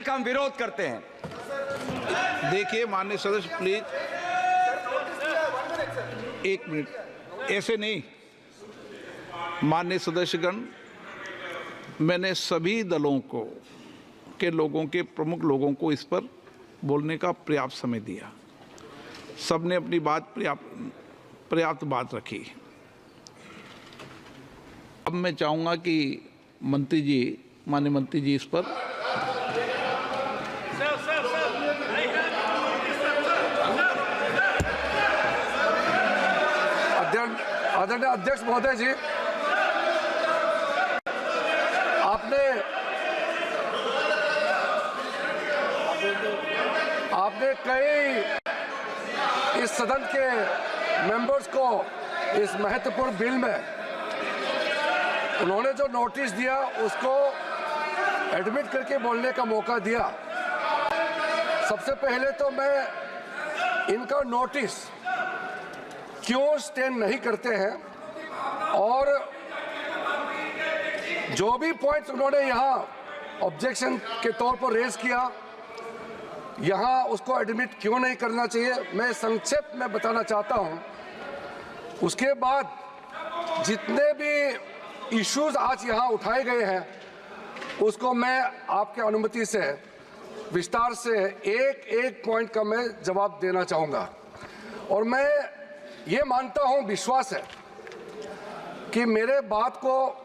का हम विरोध करते हैं। देखिए माननीय सदस्य, प्लीज एक मिनट, ऐसे नहीं। माननीय सदस्यगण, मैंने सभी दलों को के लोगों के प्रमुख लोगों को इस पर बोलने का पर्याप्त समय दिया। सबने अपनी बात पर्याप्त बात रखी। अब मैं चाहूँगा कि मंत्री जी, माननीय मंत्री जी, इस पर आदरणीय अध्यक्ष महोदय जी, आपने कई इस सदन के मेंबर्स को इस महत्वपूर्ण बिल में उन्होंने जो नोटिस दिया उसको एडमिट करके बोलने का मौका दिया। सबसे पहले तो मैं इनका नोटिस क्यों स्टैंड नहीं करते हैं और जो भी पॉइंट्स उन्होंने यहाँ ऑब्जेक्शन के तौर पर रेज किया, यहाँ उसको एडमिट क्यों नहीं करना चाहिए, मैं संक्षेप में बताना चाहता हूँ। उसके बाद जितने भी इश्यूज आज यहाँ उठाए गए हैं उसको मैं आपके अनुमति से विस्तार से एक एक पॉइंट का मैं जवाब देना चाहूँगा। और मैं ये मानता हूँ, विश्वास है कि मेरे बात को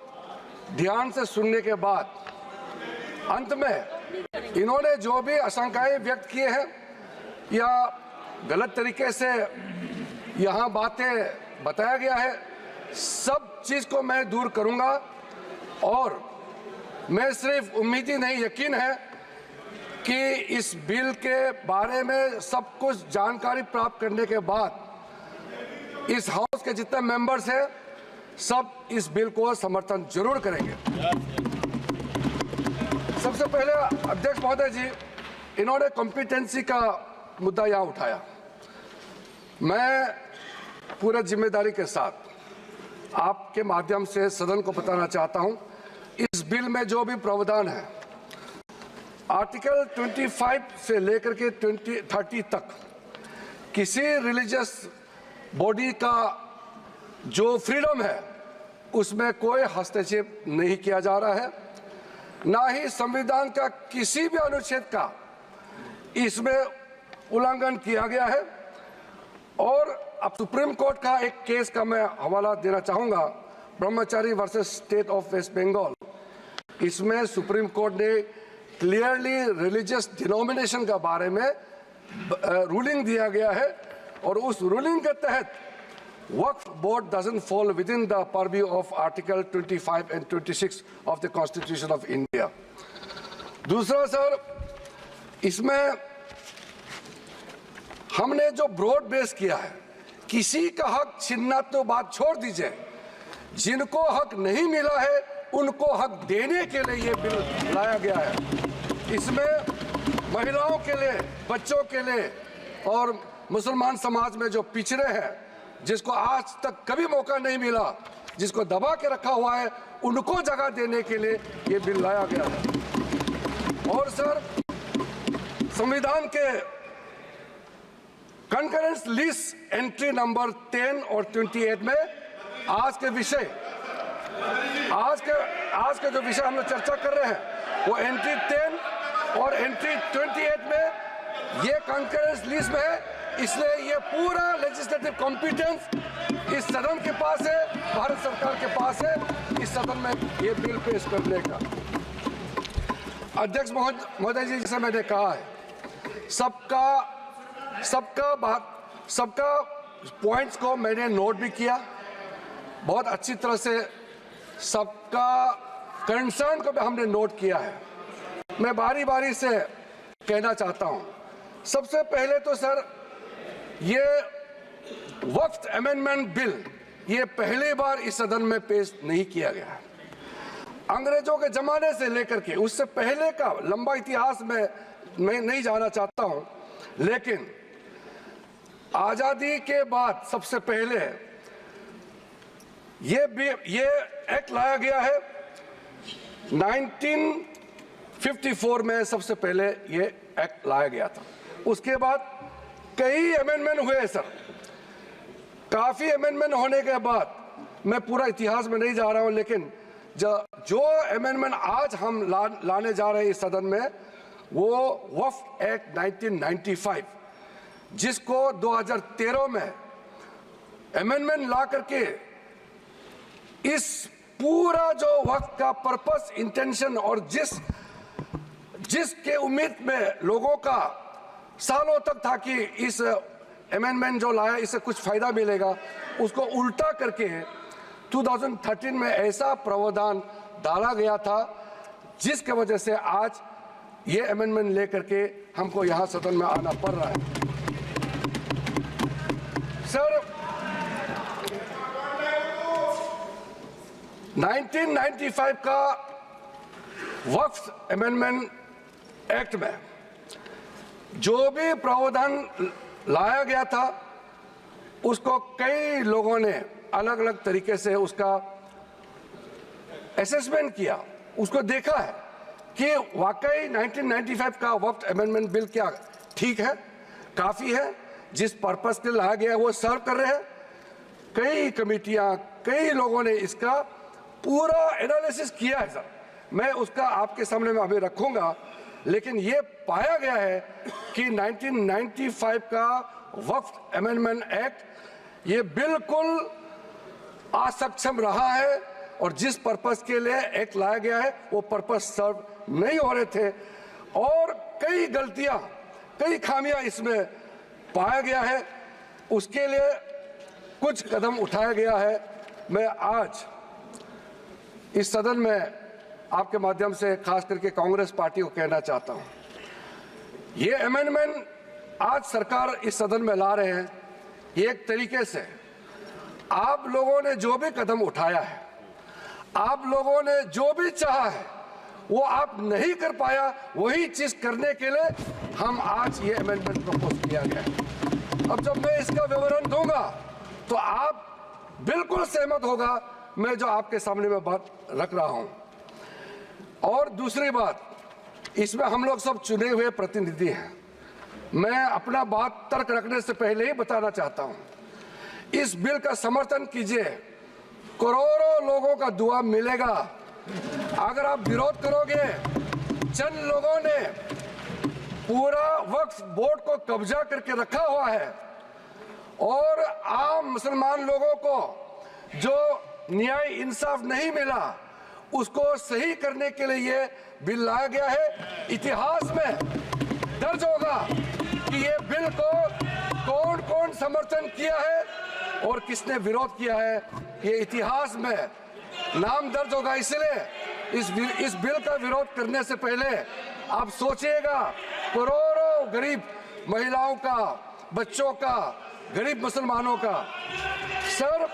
ध्यान से सुनने के बाद अंत में इन्होंने जो भी आशंकाएं व्यक्त किए हैं या गलत तरीके से यहाँ बातें बताया गया है, सब चीज़ को मैं दूर करूँगा। और मैं सिर्फ उम्मीद ही नहीं, यकीन है कि इस बिल के बारे में सब कुछ जानकारी प्राप्त करने के बाद इस हाउस के जितने मेंबर्स हैं सब इस बिल को समर्थन जरूर करेंगे। सबसे पहले अध्यक्ष महोदय जी, इन्होंने कॉम्पिटेंसी का मुद्दा यहाँ उठाया। मैं पूरे जिम्मेदारी के साथ आपके माध्यम से सदन को बताना चाहता हूँ, इस बिल में जो भी प्रावधान है आर्टिकल 25 से लेकर के 30 तक किसी रिलीजियस बॉडी का जो फ्रीडम है उसमें कोई हस्तक्षेप नहीं किया जा रहा है, ना ही संविधान का किसी भी अनुच्छेद का इसमें उल्लंघन किया गया है। और अब सुप्रीम कोर्ट का एक केस का मैं हवाला देना चाहूँगा, Brahmachari versus State of West Bengal. इसमें सुप्रीम कोर्ट ने क्लियरली रिलीजियस डिनोमिनेशन के बारे में रूलिंग दिया गया है और उस रूलिंग के तहत वक्फ board doesn't fall within the purview of Article 25 and 26 of the Constitution of India. दूसरा सर, इसमें हमने जो ब्रॉड बेस किया है, किसी का हक छीनना तो बात छोड़ दीजिए, जिनको हक नहीं मिला है उनको हक देने के लिए ये बिल लाया गया है। इसमें महिलाओं के लिए, बच्चों के लिए और मुसलमान समाज में जो पिछड़े हैं, जिसको आज तक कभी मौका नहीं मिला, जिसको दबा के रखा हुआ है, उनको जगह देने के लिए ये बिल लाया गया है। और सर, संविधान के कंकरेंस लिस्ट एंट्री नंबर 10 और 28 में आज के जो विषय हम लोग चर्चा कर रहे हैं वो एंट्री 10 और एंट्री 28 में ये कंकरेंस लिस्ट में है। इसलिए ये पूरा लेजिस्लेटिव कॉम्पिटेंस इस सदन के पास है, भारत सरकार के पास है, इस सदन में ये बिल पेश करने का। अध्यक्ष महोदय जी, जैसे मैंने कहा है, सबका पॉइंट्स को मैंने नोट भी किया, बहुत अच्छी तरह से सबका कंसर्न को भी हमने नोट किया है। मैं बारी बारी से कहना चाहता हूं, सबसे पहले तो सर, ये वक्फ अमेंडमेंट बिल ये पहली बार इस सदन में पेश नहीं किया गया है। अंग्रेजों के जमाने से लेकर के उससे पहले का लंबा इतिहास में मैं नहीं जाना चाहता हूं, लेकिन आजादी के बाद सबसे पहले ये एक्ट लाया गया है 54 में सबसे पहले ये एक्ट लाया गया था। उसके बाद कई अमेंडमेंट हुए सर। काफ़ी अमेंडमेंट होने के बाद, मैं पूरा इतिहास में नहीं जा रहा हूं, लेकिन जो अमेंडमेंट आज हम लाने जा रहे हैं इस सदन में, वो वक्फ एक्ट 1995, जिसको 2013 में अमेंडमेंट ला करके इस पूरा जो वक्त का पर्पस, इंटेंशन और जिसके उम्मीद में लोगों का सालों तक था कि इस अमेंडमेंट जो लाया इससे कुछ फायदा मिलेगा, उसको उल्टा करके 2013 में ऐसा प्रावधान डाला गया था जिसके वजह से आज ये अमेंडमेंट लेकर के हमको यहाँ सदन में आना पड़ रहा है। सर, 1995 का वक्फ अमेंडमेंट एक्ट में जो भी प्रावधान लाया गया था, उसको कई लोगों ने अलग अलग तरीके से उसका असेसमेंट किया, उसको देखा है कि वाकई 1995 का वक्फ अमेंडमेंट बिल क्या ठीक है, काफ़ी है, जिस पर्पस के लाया गया है वो सर्व कर रहे हैं। कई कमेटियां, कई लोगों ने इसका पूरा एनालिसिस किया है सर। मैं उसका आपके सामने में अभी रखूंगा, लेकिन ये पाया गया है कि 1995 का वक्फ अमेंडमेंट एक्ट ये बिल्कुल असक्षम रहा है और जिस पर्पस के लिए एक्ट लाया गया है वो पर्पस सर्व नहीं हो रहे थे और कई गलतियां, कई खामियां इसमें पाया गया है। उसके लिए कुछ कदम उठाया गया है। मैं आज इस सदन में आपके माध्यम से खास करके कांग्रेस पार्टी को कहना चाहता हूं, ये अमेंडमेंट आज सरकार इस सदन में ला रहे हैं, ये एक तरीके से आप लोगों ने जो भी कदम उठाया है, आप लोगों ने जो भी चाहा है, वो आप नहीं कर पाया, वही चीज करने के लिए हम आज ये अमेंडमेंट प्रपोज किया गया है। अब जब मैं इसका विवरण दूंगा तो आप बिल्कुल सहमत होगा मैं जो आपके सामने में बात रख रहा हूं। और दूसरी बात, इसमें हम लोग सब चुने हुए प्रतिनिधि हैं। मैं अपना बात तर्क रखने से पहले ही बताना चाहता हूं, इस बिल का समर्थन कीजिए, करोड़ों लोगों का दुआ मिलेगा। अगर आप विरोध करोगे, चंद लोगों ने पूरा वक्फ बोर्ड को कब्जा करके रखा हुआ है और आम मुसलमान लोगों को जो न्याय इंसाफ नहीं मिला उसको सही करने के लिए ये बिल लाया गया है। इतिहास में दर्ज होगा कि ये बिल को कौन कौन समर्थन किया है और किसने विरोध किया है, ये इतिहास में नाम दर्ज होगा। इसलिए इस बिल का विरोध करने से पहले आप सोचिएगा, करोड़ों गरीब महिलाओं का, बच्चों का, गरीब मुसलमानों का। सर,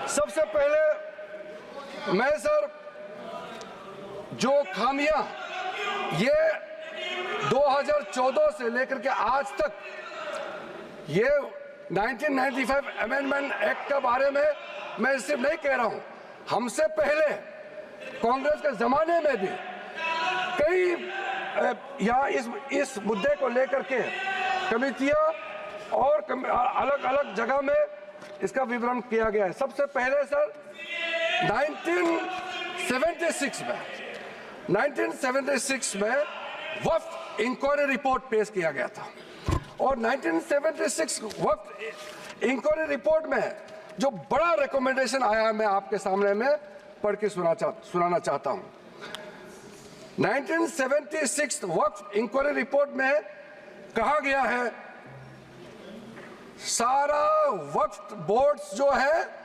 सबसे पहले मैं सर जो खामियां ये 2014 से लेकर के आज तक ये 1995 अमेंडमेंट एक्ट के बारे में मैं सिर्फ नहीं कह रहा हूं, हमसे पहले कांग्रेस के जमाने में भी कई यहाँ इस मुद्दे को लेकर के कमेटियां और अलग अलग जगह में इसका विवरण किया गया है। सबसे पहले सर 1976 में वक्फ इंक्वायरी रिपोर्ट पेश किया गया था और 1976 वक्फ इंक्वायरी रिपोर्ट में जो बड़ा रिकमेंडेशन आया है मैं आपके सामने में पढ़ के सुनाना चाहता हूं। 1976 वक्फ इंक्वायरी रिपोर्ट में कहा गया है, सारा वक्फ बोर्ड्स जो है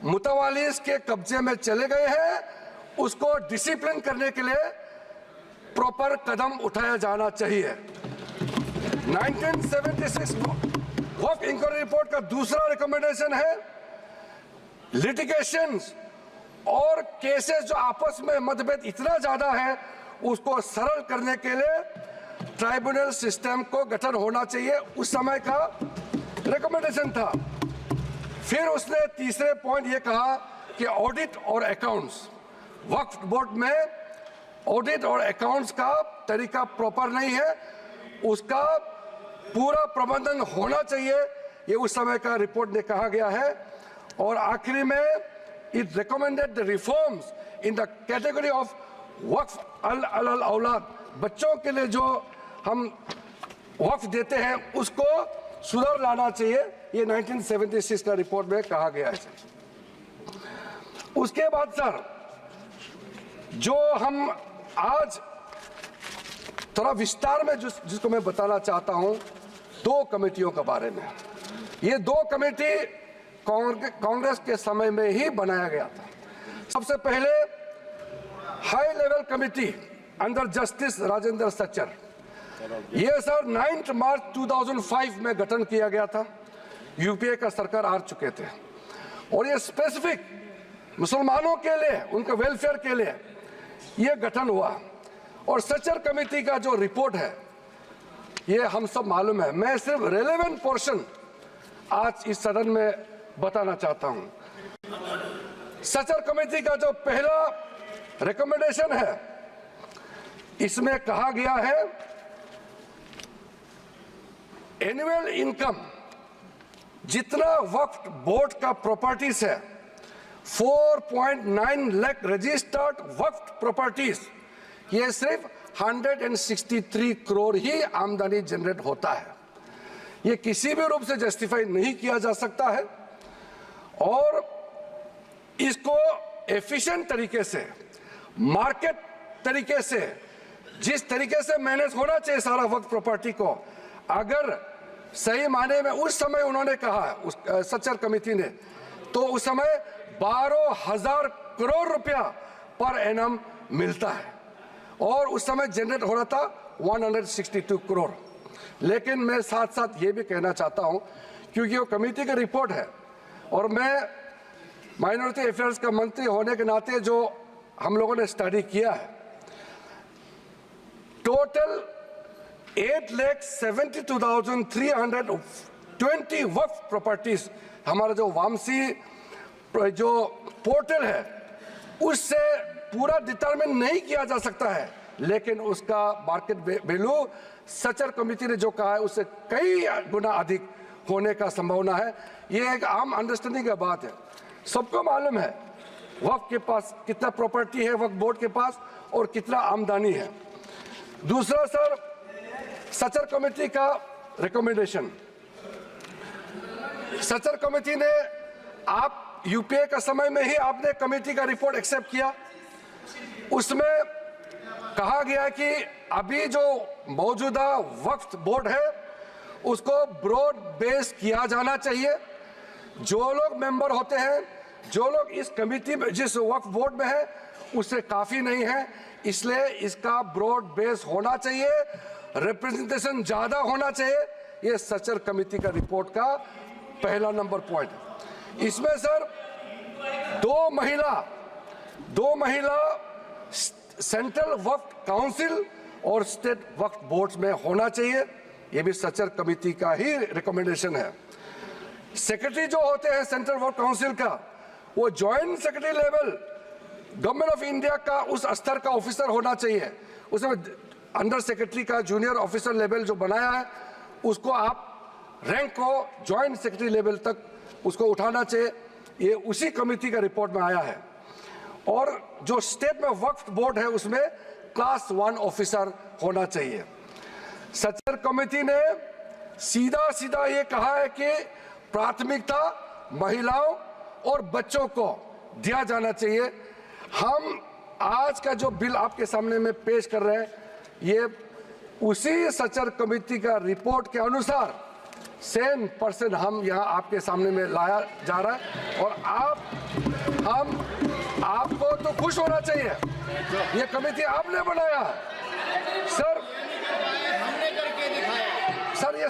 मुतवालिस के कब्जे में चले गए हैं, उसको डिसिप्लिन करने के लिए प्रॉपर कदम उठाया जाना चाहिए। 1976 वक्फ इंक्वायरी रिपोर्ट का दूसरा रिकमेंडेशन है, लिटिगेशंस और केसेस जो आपस में मतभेद इतना ज्यादा है उसको सरल करने के लिए ट्राइब्यूनल सिस्टम को गठन होना चाहिए, उस समय का रिकमेंडेशन था। फिर उसने तीसरे पॉइंट ये कहा कि ऑडिट और अकाउंट्स वक्फ बोर्ड में ऑडिट और अकाउंट्स का तरीका प्रॉपर नहीं है, उसका पूरा प्रबंधन होना चाहिए, ये उस समय का रिपोर्ट ने कहा गया है। और आखिरी में it recommended the reforms in the category of वक्फ अल औलाद, बच्चों के लिए जो हम वक्फ देते हैं उसको सुधार लाना चाहिए, ये 1976 का रिपोर्ट में कहा गया है सर। उसके बाद सर जो हम आज थोड़ा विस्तार में जिसको मैं बताना चाहता हूं, दो कमेटियों के बारे में। ये दो कमेटी कांग्रेस के समय में ही बनाया गया था। सबसे पहले high level committee under justice Rajendra Sachar, ये सर 9 मार्च 2005 में गठन किया गया था। यूपीए का सरकार आ चुके थे और ये स्पेसिफिक मुसलमानों के लिए, उनके वेलफेयर के लिए ये गठन हुआ। और सच्चर कमेटी का जो रिपोर्ट है ये हम सब मालूम है, मैं सिर्फ रेलेवेंट पोर्शन आज इस सदन में बताना चाहता हूं। सच्चर कमेटी का जो पहला रिकमेंडेशन है, इसमें कहा गया है एनुअल इनकम जितना वक्फ बोर्ड का प्रॉपर्टीज है 4.9 लाख रजिस्टर्ड वक्फ प्रॉपर्टीज, ये सिर्फ 163 करोड़ ही आमदनी जनरेट होता है। ये किसी भी रूप से जस्टिफाई नहीं किया जा सकता है और इसको एफिशिएंट तरीके से, मार्केट तरीके से, जिस तरीके से मैनेज होना चाहिए सारा वक्फ प्रॉपर्टी को, अगर सही माने में उस समय उन्होंने कहा, उस सच्चर कमेटी ने, तो उस समय 12,000 करोड़ रुपया पर एनम मिलता है और उस समय जनरेट हो रहा था 162 करोड़। लेकिन मैं साथ साथ ये भी कहना चाहता हूं, क्योंकि वो कमेटी की रिपोर्ट है और मैं माइनॉरिटी अफेयर्स का मंत्री होने के नाते जो हम लोगों ने स्टडी किया है, टोटल 8,72,320 वक्फ प्रॉपर्टीज हमारा जो वामसी जो पोर्टल है उससे पूरा डिटरमिन नहीं किया जा सकता है, लेकिन उसका मार्केट वैल्यू सच्चर कमेटी ने जो कहा है उससे कई गुना अधिक होने का संभावना है। ये एक आम अंडरस्टैंडिंग की बात है, सबको मालूम है वक्फ के पास कितना प्रॉपर्टी है, वक्फ बोर्ड के पास, और कितना आमदनी है। दूसरा सर, सच्चर कमेटी का रिकमेंडेशन, सच्चर कमेटी ने, आप यूपीए का समय में ही आपने कमेटी का रिपोर्ट एक्सेप्ट किया, उसमें कहा गया कि अभी जो मौजूदा वक्फ बोर्ड है उसको ब्रॉड बेस किया जाना चाहिए। जो लोग मेंबर होते हैं, जो लोग इस कमेटी में, जिस वक्फ बोर्ड में है, उससे काफी नहीं है, इसलिए इसका ब्रॉड बेस होना चाहिए, रिप्रेजेंटेशन ज्यादा होना चाहिए। ये सच्चर कमेटी का रिपोर्ट का पहला नंबर पॉइंट। इसमें सर दो महिला सेंट्रल वक्फ काउंसिल और स्टेट वक्फ बोर्ड में होना चाहिए, ये भी सच्चर कमेटी का ही रिकमेंडेशन है। सेक्रेटरी जो होते हैं सेंट्रल वक्फ काउंसिल का, वो joint secretary level government of India का उस स्तर का ऑफिसर होना चाहिए। उसमें अंडर सेक्रेटरी का जूनियर ऑफिसर लेवल जो बनाया है उसको आप रैंक को जॉइंट सेक्रेटरी लेवल तक उसको उठाना चाहिए, ये उसी कमेटी का रिपोर्ट में आया है। और जो स्टेट में वक्फ बोर्ड है उसमें क्लास 1 ऑफिसर होना चाहिए। सच्चर कमेटी ने सीधा ये कहा है कि प्राथमिकता महिलाओं और बच्चों को दिया जाना चाहिए। हम आज का जो बिल आपके सामने में पेश कर रहे हैं, ये उसी सच्चर कमेटी का रिपोर्ट के अनुसार 100% हम यहाँ आपके सामने में लाया जा रहा है। और आपको तो खुश होना चाहिए, ये कमेटी आपने बनाया सर। सर ये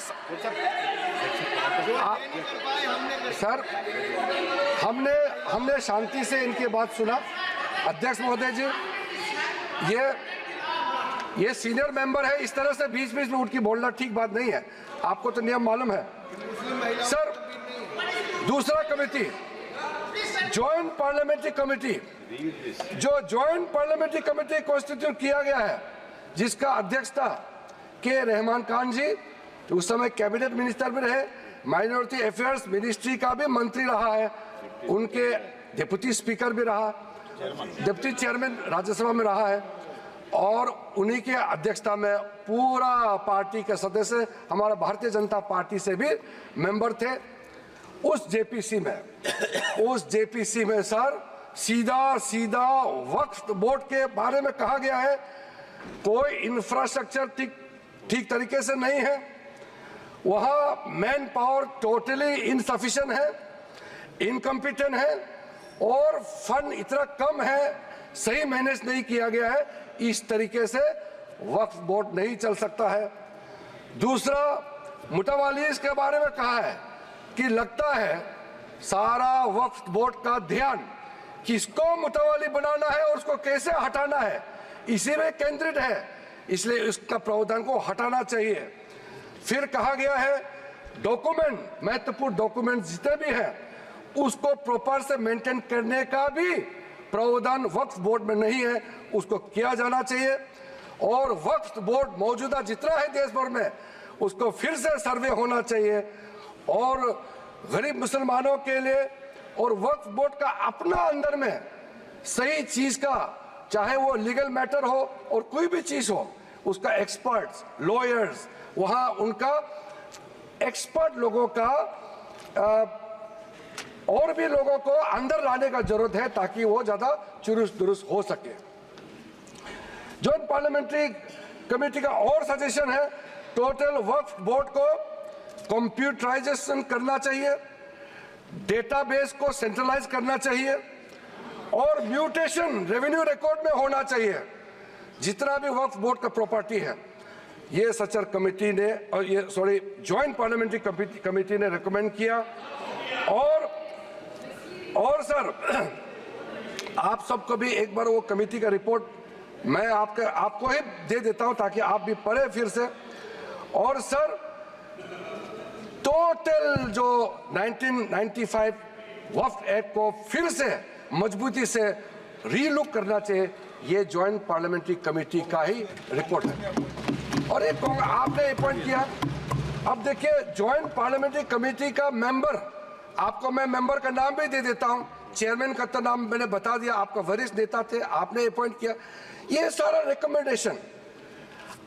सर हमने शांति से इनकी बात सुना। अध्यक्ष महोदय जी, ये सीनियर मेंबर है, इस तरह से बीच में उठ के बोलना ठीक बात नहीं है, आपको तो नियम मालूम है। सर दूसरा ज्वाइंट पार्लियामेंट्री कमेटी, जो ज्वाइंट पार्लियामेंट्री कमेटी कॉन्स्टिट्यूट किया गया है, जिसका अध्यक्ष था के रहमान खान जी, उस समय कैबिनेट मिनिस्टर भी रहे, माइनॉरिटी अफेयर्स मिनिस्ट्री का भी मंत्री रहा है, उनके डिप्टी स्पीकर भी रहा, डिप्टी चेयरमैन राज्यसभा में रहा है, और उन्हीं के अध्यक्षता में पूरा पार्टी के सदस्य हमारा भारतीय जनता पार्टी से भी मेंबर थे। उस जेपीसी में सर सीधा वक्फ बोर्ड के बारे में कहा गया है कोई इंफ्रास्ट्रक्चर ठीक तरीके से नहीं है, वहां मैन पावर टोटली इनसफिशिएंट है, इनकम्पिटेंट है, और फंड इतना कम है, सही मैनेज नहीं किया गया है। इस तरीके से वक्फ बोर्ड नहीं चल सकता है। दूसरा, मुतवालीस के बारे में कहा है कि लगता है सारा वक्फ बोर्ड का ध्यान किसको मुतवाली बनाना है और उसको कैसे हटाना है इसी में केंद्रित है, इसलिए इसका प्रावधान को हटाना चाहिए। फिर कहा गया है डॉक्यूमेंट, महत्वपूर्ण डॉक्यूमेंट जितने भी हैं उसको प्रॉपर से मेंटेन करने का भी प्रावधान वक्फ बोर्ड में नहीं है, उसको किया जाना चाहिए। और वक्फ बोर्ड मौजूदा जितना है देश भर में उसको फिर से सर्वे होना चाहिए, और गरीब मुसलमानों के लिए और वक्फ बोर्ड का अपना अंदर में सही चीज का, चाहे वो लीगल मैटर हो और कोई भी चीज हो, उसका एक्सपर्ट्स, लॉयर्स, वहां उनका एक्सपर्ट लोगों का और भी लोगों को अंदर लाने का जरूरत है ताकि वो ज्यादा चुरुस्त दुरुस्त हो सके। ज्वाइंट पार्लियामेंट्री कमेटी का और सजेशन है टोटल वक्फ बोर्ड को कंप्यूटराइजेशन करना चाहिए, डेटाबेस को सेंट्रलाइज करना चाहिए, और म्यूटेशन रेवेन्यू रिकॉर्ड में होना चाहिए जितना भी वक्फ बोर्ड का प्रॉपर्टी है। ये सचर कमेटी ने ज्वाइंट पार्लियामेंट्री कमेटी ने रिकमेंड किया। और सर आप सबको भी एक बार वो कमेटी का रिपोर्ट मैं आपको ही दे देता हूं ताकि आप भी पढ़े फिर से। और सर टोटल जो 1995 वक्फ एक्ट को फिर से मजबूती से रीलुक करना चाहिए, ये ज्वाइंट पार्लियामेंट्री कमेटी का ही रिपोर्ट है। और एक आपने अपॉइंट किया, अब देखिए ज्वाइंट पार्लियामेंट्री कमेटी का मेंबर, आपको मैं मेंबर का नाम भी दे देता हूं, चेयरमैन का तो नाम मैंने बता दिया, आपका वरिष्ठ नेता थे, आपने अपॉइंट किया। ये सारा रिकमेंडेशन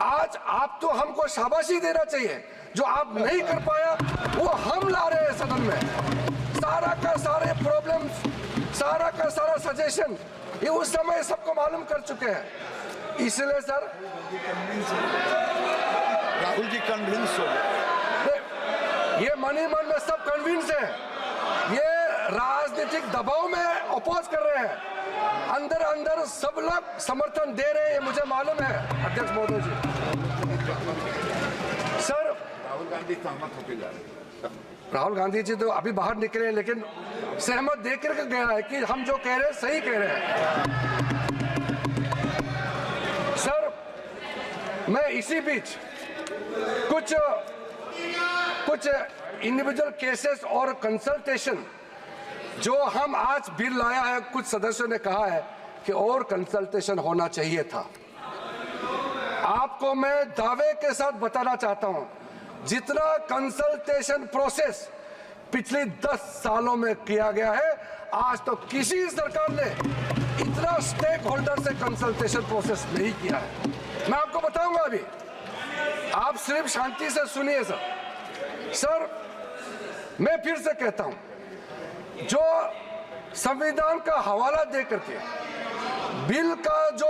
आज आप तो हमको शाबाशी देना चाहिए, जो आप नहीं कर पाया वो हम ला रहे हैं सदन में। सारा का सारे प्रॉब्लम, सारा का सारा सजेशन ये उस समय सबको मालूम कर चुके हैं, इसलिए सर राहुल जी कन्विंस हो गए, ये मन में सब कन्विंस है, ये राजनीतिक दबाव में अपोज कर रहे हैं, अंदर सब लोग समर्थन दे रहे हैं, ये मुझे मालूम है अध्यक्ष महोदय जी। सर राहुल गांधी सहमत होकर जा रहे हैं। राहुल गांधी जी तो अभी बाहर निकले हैं, लेकिन सहमत देकर के गया है कि हम जो कह रहे हैं सही कह रहे हैं। सर मैं इसी बीच कुछ इंडिविजुअल केसेस और कंसल्टेशन जो हम आज बिल लाया है, कुछ सदस्यों ने कहा है कि और कंसल्टेशन होना चाहिए था। आपको मैं दावे के साथ बताना चाहता हूं, जितना कंसल्टेशन प्रोसेस पिछले 10 सालों में किया गया है, आज तो किसी सरकार ने इतना स्टेक होल्डर से कंसल्टेशन प्रोसेस नहीं किया है। मैं आपको बताऊंगा, अभी आप सिर्फ शांति से सुनिए। सर मैं फिर से कहता हूं, जो संविधान का हवाला दे करके बिल का जो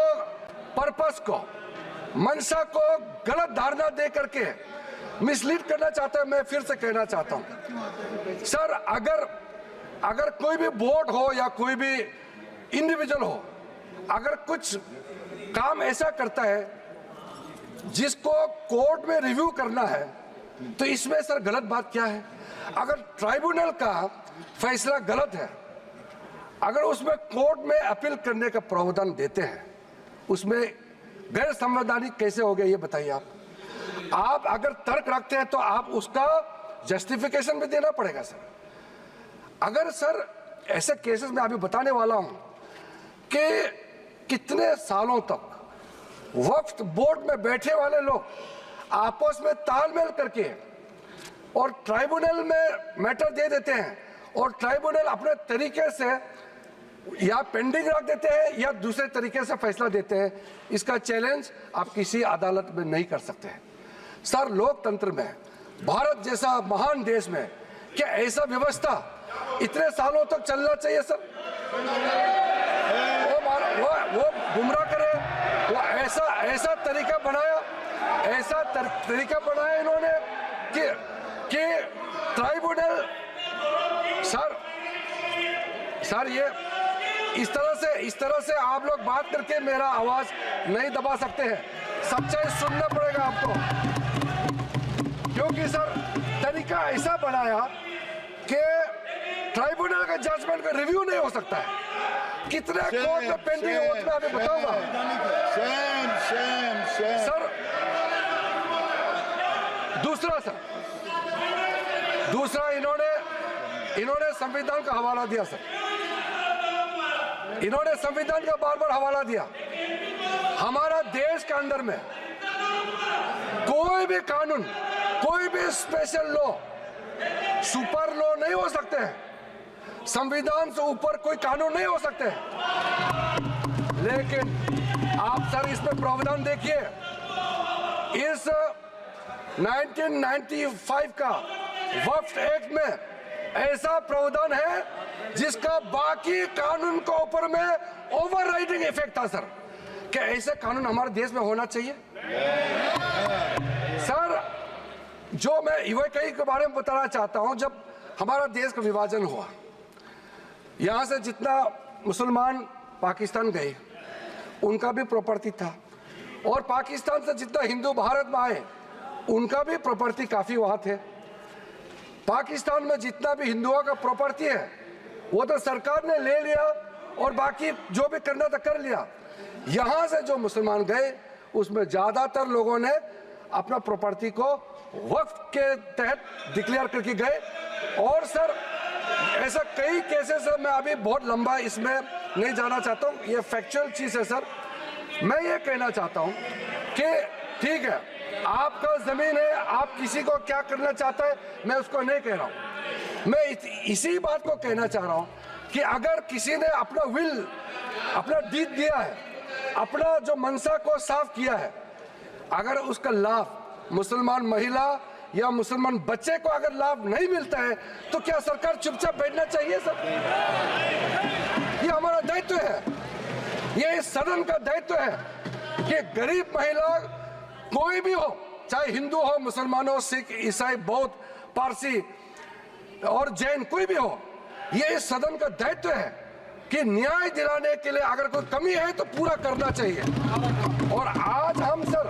पर्पस को, मंशा को गलत धारणा दे करके मिसलीड करना चाहता है, मैं फिर से कहना चाहता हूं सर, अगर कोई भी बोर्ड हो या कोई भी इंडिविजुअल हो, अगर कुछ काम ऐसा करता है जिसको कोर्ट में रिव्यू करना है, तो इसमें सर गलत बात क्या है? अगर ट्राइब्यूनल का फैसला गलत है, अगर उसमें कोर्ट में अपील करने का प्रावधान देते हैं, उसमें गैर संवैधानिक कैसे हो गया ये बताइए आप अगर तर्क रखते हैं तो आप उसका जस्टिफिकेशन भी देना पड़ेगा सर। अगर सर ऐसे केसेस में अभी बताने वाला हूं कि कितने सालों तक वक्फ बोर्ड में बैठे वाले लोग आपस में तालमेल करके और ट्राइब्यूनल में मैटर दे देते हैं और ट्राइब्यूनल अपने तरीके से या पेंडिंग रख देते हैं या दूसरे तरीके से फैसला देते हैं। इसका चैलेंज आप किसी अदालत में नहीं कर सकते हैं। सर, लोकतंत्र में भारत जैसा महान देश में क्या ऐसा व्यवस्था इतने सालों तक चलना चाहिए? सर, वो गुमराह करे, वो ऐसा तरीका बनाया, तरीका बनाया इन्होंने कि ट्राइब्यूनल सर ये इस तरह से आप लोग बात करके मेरा आवाज नहीं दबा सकते हैं। सच्चाई सुनना पड़ेगा आपको, क्योंकि सर तरीका ऐसा बनाया कि ट्राइब्यूनल का जजमेंट का रिव्यू नहीं हो सकता है। कितने कोर्ट में पेंडिंग है वो मैं अभी बताऊंगा। सर दूसरा इन्होंने संविधान का हवाला दिया। सर, इन्होंने संविधान का बार बार हवाला दिया। हमारा देश के अंदर में कोई भी कानून, कोई भी स्पेशल लॉ, सुपर लॉ नहीं हो सकते हैं। संविधान से ऊपर कोई कानून नहीं हो सकते। लेकिन आप सर इसमें प्रावधान देखिए, इस 1995 का वक्फ एक्ट में ऐसा प्रावधान है जिसका बाकी कानून के ऊपर में ओवरराइडिंग इफेक्ट था। सर, क्या ऐसे कानून हमारे देश में होना चाहिए? सर, जो मैं यूएई के बारे में बताना चाहता हूं, जब हमारा देश का विभाजन हुआ, यहां से जितना मुसलमान पाकिस्तान गए उनका भी प्रॉपर्टी था, और पाकिस्तान से जितना हिंदू भारत में आए उनका भी प्रॉपर्टी काफी वहां थे। पाकिस्तान में जितना भी हिंदुओं का प्रॉपर्टी है वो तो सरकार ने ले लिया और बाकी जो भी करना था कर लिया। यहां से जो मुसलमान गए उसमें ज्यादातर लोगों ने अपना प्रॉपर्टी को वक्फ के तहत डिक्लेयर करके गए। और सर ऐसा कई केसेस है, मैं अभी बहुत लंबा इसमें नहीं जाना चाहता हूं, ये फैक्चुअल चीज है। सर, मैं ये कहना चाहता हूं कि ठीक है, आपका जमीन है, आप किसी को क्या करना चाहता है मैं उसको नहीं कह रहा हूं। मैं इसी बात को कहना चाह रहा हूं कि अगर किसी ने अपना विल, अपना डीड दिया है, अपना जो मनसा को साफ किया है, अगर उसका लाभ मुसलमान महिला या मुसलमान बच्चे को अगर लाभ नहीं मिलता है तो क्या सरकार चुपचाप बैठना चाहिए? सर, ये हमारा दायित्व है, ये इस सदन का दायित्व है कि गरीब महिला कोई भी हो, चाहे हिंदू हो, मुसलमान हो, सिख, ईसाई, बौद्ध, पारसी और जैन, कोई भी हो, ये इस सदन का दायित्व है कि न्याय दिलाने के लिए अगर कोई कमी है तो पूरा करना चाहिए। और आज हम सर,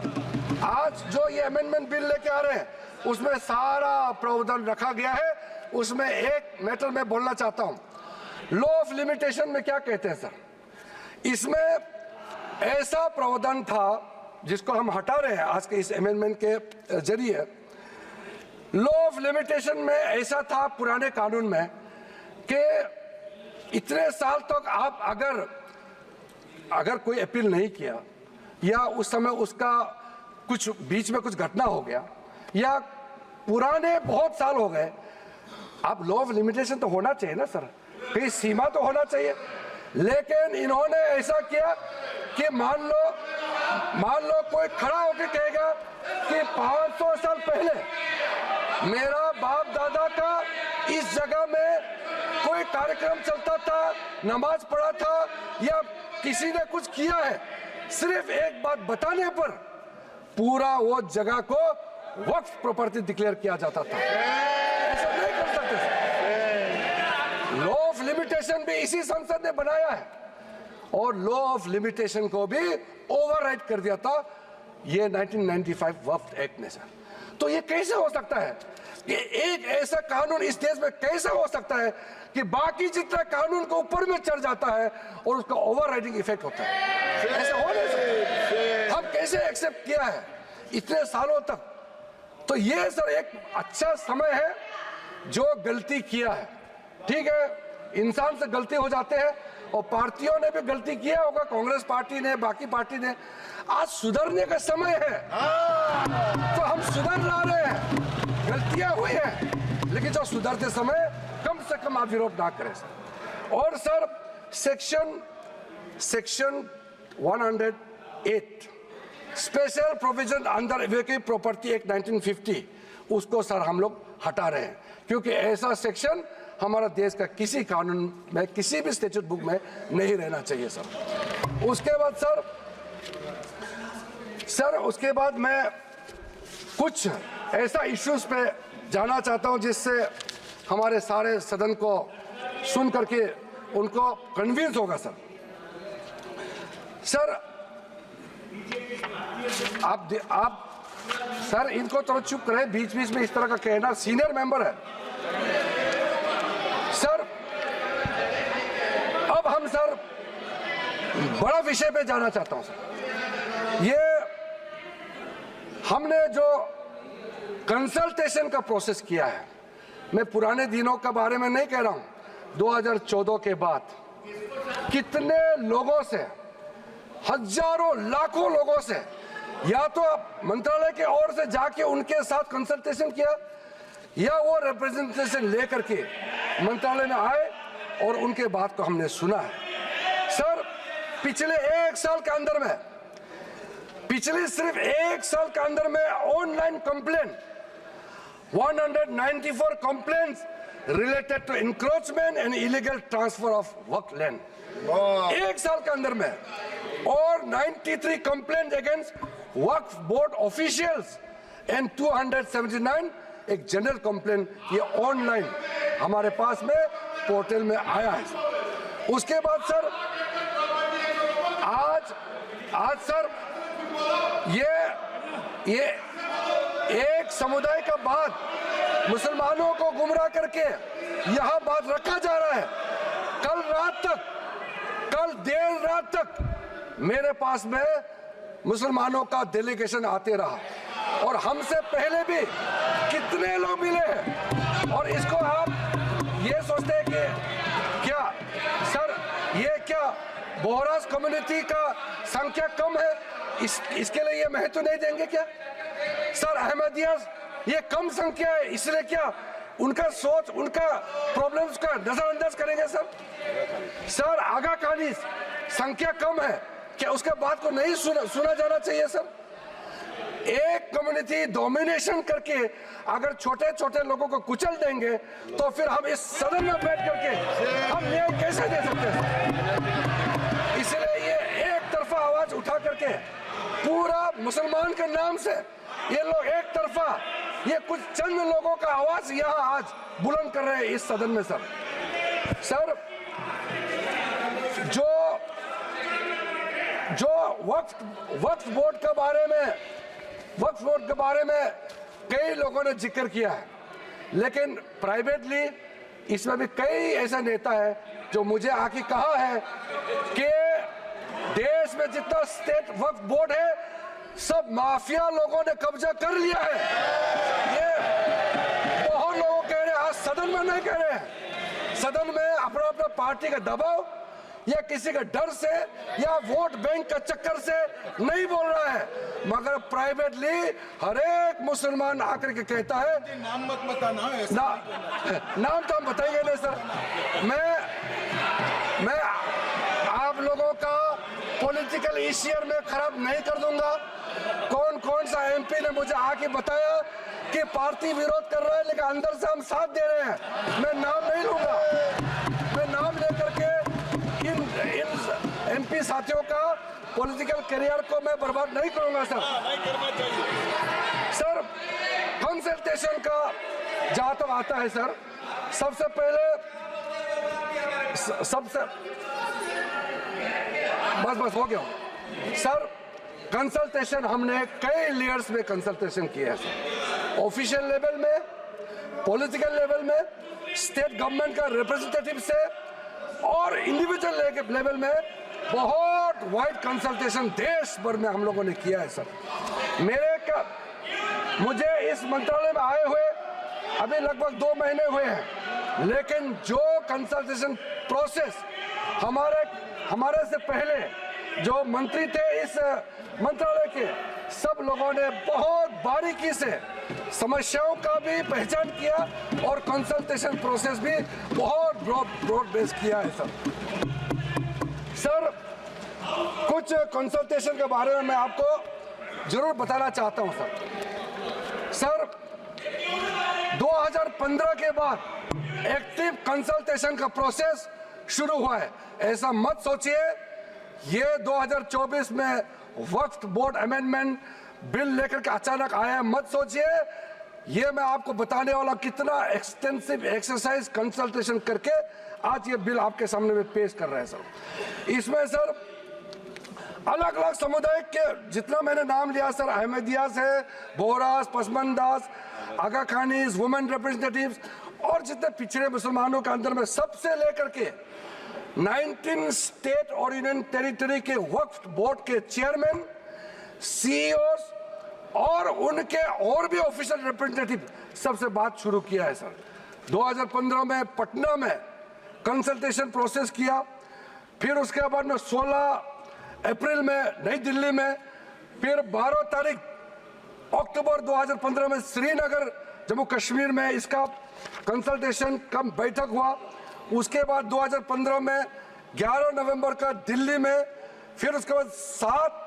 आज जो ये अमेंडमेंट बिल लेके आ रहे हैं उसमें सारा प्रावधान रखा गया है। उसमें एक मैटर मैं बोलना चाहता हूं, लॉ ऑफ लिमिटेशन में क्या कहते हैं? सर, इसमें ऐसा प्रावधान था जिसको हम हटा रहे हैं आज के इस अमेंडमेंट के जरिए। लॉ ऑफ लिमिटेशन में ऐसा था पुराने कानून में कि इतने साल तक आप अगर कोई अपील नहीं किया या उस समय उसका कुछ बीच में कुछ घटना हो गया या पुराने बहुत साल हो गए, आप लॉ ऑफ लिमिटेशन तो होना चाहिए ना सर, कहीं सीमा तो होना चाहिए। लेकिन इन्होंने ऐसा किया कि मान लो कोई खड़ा होकर कहेगा कि 500 साल पहले मेरा बाप दादा का इस जगह में कोई कार्यक्रम चलता था, नमाज पढ़ा था या किसी ने कुछ किया है, सिर्फ एक बात बताने पर पूरा वो जगह को वक्फ प्रॉपर्टी डिक्लेयर किया जाता था। ऐसा नहीं कर सकते। लॉ ऑफ लिमिटेशन भी इसी संसद ने बनाया है और लॉ ऑफ लिमिटेशन को भी ओवरराइड कर दिया था ये 1995 वक्फ एक्ट ने। सर, तो ये कैसे हो सकता है कि एक ऐसा कानून इस देश में कैसे हो सकता है कि बाकी जितना कानून को ऊपर में चढ़ जाता है और उसका ओवरराइडिंग इफेक्ट होता है? ऐसा हो नहीं सकता। हम कैसे एक्सेप्ट किया है इतने सालों तक? तो ये सर एक अच्छा समय है जो गलती किया है, ठीक है, इंसान से गलती हो जाते हैं और पार्टियों ने भी गलती किया होगा, कांग्रेस पार्टी ने, बाकी पार्टी ने। आज सुधरने का समय है, तो हम सुधर ला रहे हैं। गलतियां हुई हैं, लेकिन जो सुधरते समय कम से कम आप विरोध ना करें सर। और sir section 108 special provision under evacuate property act 1950, उसको सर हम लोग हटा रहे हैं, क्योंकि ऐसा सेक्शन हमारा देश का किसी कानून में, किसी भी स्टैट्यूट बुक में नहीं रहना चाहिए सर। उसके बाद सर उसके बाद मैं कुछ ऐसा इश्यूज पे जाना चाहता हूं जिससे हमारे सारे सदन को सुन करके उनको कन्विंस होगा सर। आप सर इनको थोड़ा चुप करें, बीच बीच में इस तरह का कहना, सीनियर मेंबर है सर। अब हम सर बड़ा विषय पे जाना चाहता हूं सर। ये हमने जो कंसल्टेशन का प्रोसेस किया है, मैं पुराने दिनों के बारे में नहीं कह रहा हूं, 2014 के बाद कितने लोगों से, हजारों लाखों लोगों से, या तो मंत्रालय के ओर से जाके उनके साथ कंसल्टेशन किया, या वो रिप्रेजेंटेशन लेकर के मंत्रालय में आए और उनके बात को हमने सुना है सर। पिछले एक साल के अंदर में, पिछले सिर्फ एक साल के अंदर में online complaint 194 complaints related to encroachment and illegal transfer of वर्क लैंड, एक साल के अंदर में। और 93 complaint against Waqf Board officials and 279 एक जनरल कंप्लेंट, ये ऑनलाइन हमारे पास में पोर्टल में आया है। उसके बाद सर आज सर ये एक समुदाय का बात मुसलमानों को गुमराह करके यहां बात रखा जा रहा है। कल देर रात तक मेरे पास में मुसलमानों का डेलीगेशन आते रहा और हमसे पहले भी कितने लोग मिले हैं। और इसको आप ये सोचते हैं कि क्या सर, ये क्या बोहराज कम्युनिटी का संख्या कम है, इसके लिए ये महत्व नहीं देंगे क्या सर? अहमदिया ये कम संख्या है, इसलिए क्या उनका सोच, उनका प्रॉब्लम्स का नजरअंदाज करेंगे सर? आगा खानी संख्या कम है, क्या उसके बात को नहीं सुना जाना चाहिए सर? एक कम्युनिटी डोमिनेशन करके अगर छोटे छोटे लोगों को कुचल देंगे तो फिर हम इस सदन में बैठ करके हम न्याय कैसे दे सकते हैं? इसलिए ये एक तरफा आवाज उठा करके पूरा मुसलमान के नाम से ये लोग एक तरफा, ये कुछ चंद लोगों का आवाज यहाँ आज बुलंद कर रहे हैं इस सदन में सर। जो वक्फ बोर्ड के बारे में कई लोगों ने जिक्र किया है, लेकिन प्राइवेटली इसमें भी कई ऐसा नेता है जो मुझे आके कहा है कि देश में जितना स्टेट वक्फ बोर्ड है सब माफिया लोगों ने कब्जा कर लिया है। ये बहुत लोग कह रहे हैं, आज सदन में नहीं कह रहे हैं, सदन में अपना अपना पार्टी का दबाव या किसी के डर से या वोट बैंक का चक्कर से नहीं बोल रहा है, मगर प्राइवेटली हर एक मुसलमान आकर के कहता है। नाम मत बताना, नाम तो हम बताएंगे नहीं सर। मैं आप लोगों का पॉलिटिकल इशियर में खराब नहीं कर दूंगा। कौन सा एमपी ने मुझे आके बताया कि पार्टी विरोध कर रहा है लेकिन अंदर से हम साथ दे रहे हैं, मैं नाम नहीं लूंगा। मैं नाम लेकर के इन एमपी साथियों का पॉलिटिकल करियर को मैं बर्बाद नहीं करूंगा सर। सर कंसल्टेशन का जहां तक आता है सर, सबसे पहले बस हो गया सर। कंसल्टेशन हमने कई लेयर्स में कंसल्टेशन किया है सर, ऑफिशियल लेवल में, पॉलिटिकल लेवल में, स्टेट गवर्नमेंट का रिप्रेजेंटेटिव से और इंडिविजुअल लेवल में बहुत वाइड कंसल्टेशन देश भर में हम लोगों ने किया है सर। मुझे इस मंत्रालय में आए हुए अभी लगभग 2 महीने हुए हैं, लेकिन जो कंसल्टेशन प्रोसेस हमारे से पहले जो मंत्री थे इस मंत्रालय के, सब लोगों ने बहुत बारीकी से समस्याओं का भी पहचान किया और कंसल्टेशन प्रोसेस भी बहुत ब्रॉड बेस किया है सर। कुछ कंसल्टेशन के बारे में मैं आपको जरूर बताना चाहता हूं सर। 2015 के बाद एक्टिव कंसल्टेशन का प्रोसेस शुरू हुआ है। ऐसा मत सोचिए ये 2024 में वक्फ बोर्ड अमेंडमेंट बिल लेकर के अचानक आया है, मत सोचिए। ये मैं आपको बताने वाला कितना एक्सटेंसिव एक्सरसाइज कंसल्टेशन करके आज ये बिल आपके सामने में पेश कर रहे हैं सर। इसमें सर अलग अलग समुदाय के जितना मैंने नाम लिया सर, अहमदियास है, बोहरास, पसमंदास, आगा खानीज, वुमेन रिप्रेजेंटेटिव्स और जितने पिछड़े मुसलमानों के अंदर में सबसे लेकर के 19 स्टेट और यूनियन टेरिटरी के वक्फ बोर्ड के चेयरमैन, सीईओस और उनके और भी ऑफिशियल रिप्रेजेंटेटिव सबसे बात शुरू किया है सर। 2015 में पटना में कंसल्टेशन प्रोसेस किया, फिर उसके बाद में 16 अप्रैल में नई दिल्ली में, फिर 12 तारीख अक्टूबर 2015 में श्रीनगर जम्मू कश्मीर में इसका कंसल्टेशन का बैठक हुआ। उसके बाद 2015 में 11 नवंबर का दिल्ली में, फिर उसके बाद 7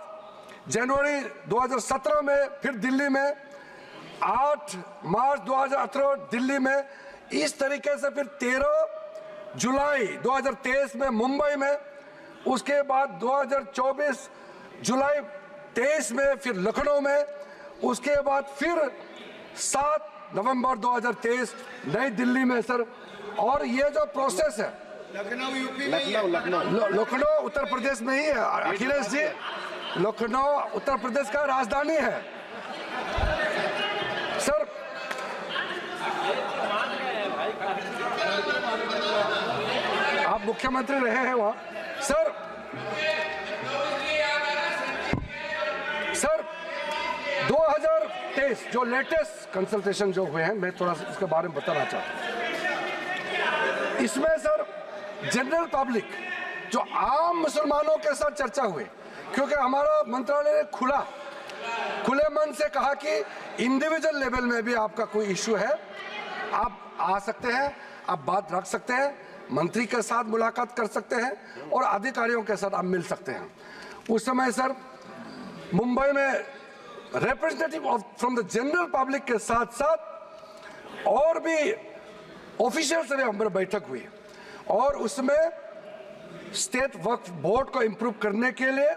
जनवरी 2017 में फिर दिल्ली में, 8 मार्च 2018 दिल्ली में, इस तरीके से फिर 13 जुलाई 2023 में मुंबई में, उसके बाद 2024 जुलाई 23 में फिर लखनऊ में, उसके बाद फिर 7 नवंबर 2023 नई दिल्ली में सर। और ये जो प्रोसेस है लखनऊ यूपी में, लखनऊ उत्तर प्रदेश में ही है अखिलेश जी। लखनऊ उत्तर प्रदेश का राजधानी है सर। आप मुख्यमंत्री रहे हैं वहां सर। 2023 जो लेटेस्ट कंसल्टेशन जो हुए हैं, मैं थोड़ा सा इसके बारे में बताना चाहता हूं। इसमें सर जनरल पब्लिक जो आम मुसलमानों के साथ चर्चा हुई, क्योंकि हमारा मंत्रालय ने खुले मन से कहा कि इंडिविजुअल लेवल में भी आपका कोई इश्यू है, आप आ सकते हैं, आप बात रख सकते हैं, मंत्री के साथ मुलाकात कर सकते हैं और अधिकारियों के साथ आप मिल सकते हैं। उस समय सर मुंबई में representative from the general public के साथ साथ और भी ऑफिशियल से भी हमारी बैठक हुई और उसमें स्टेट वक्फ बोर्ड को इम्प्रूव करने के लिए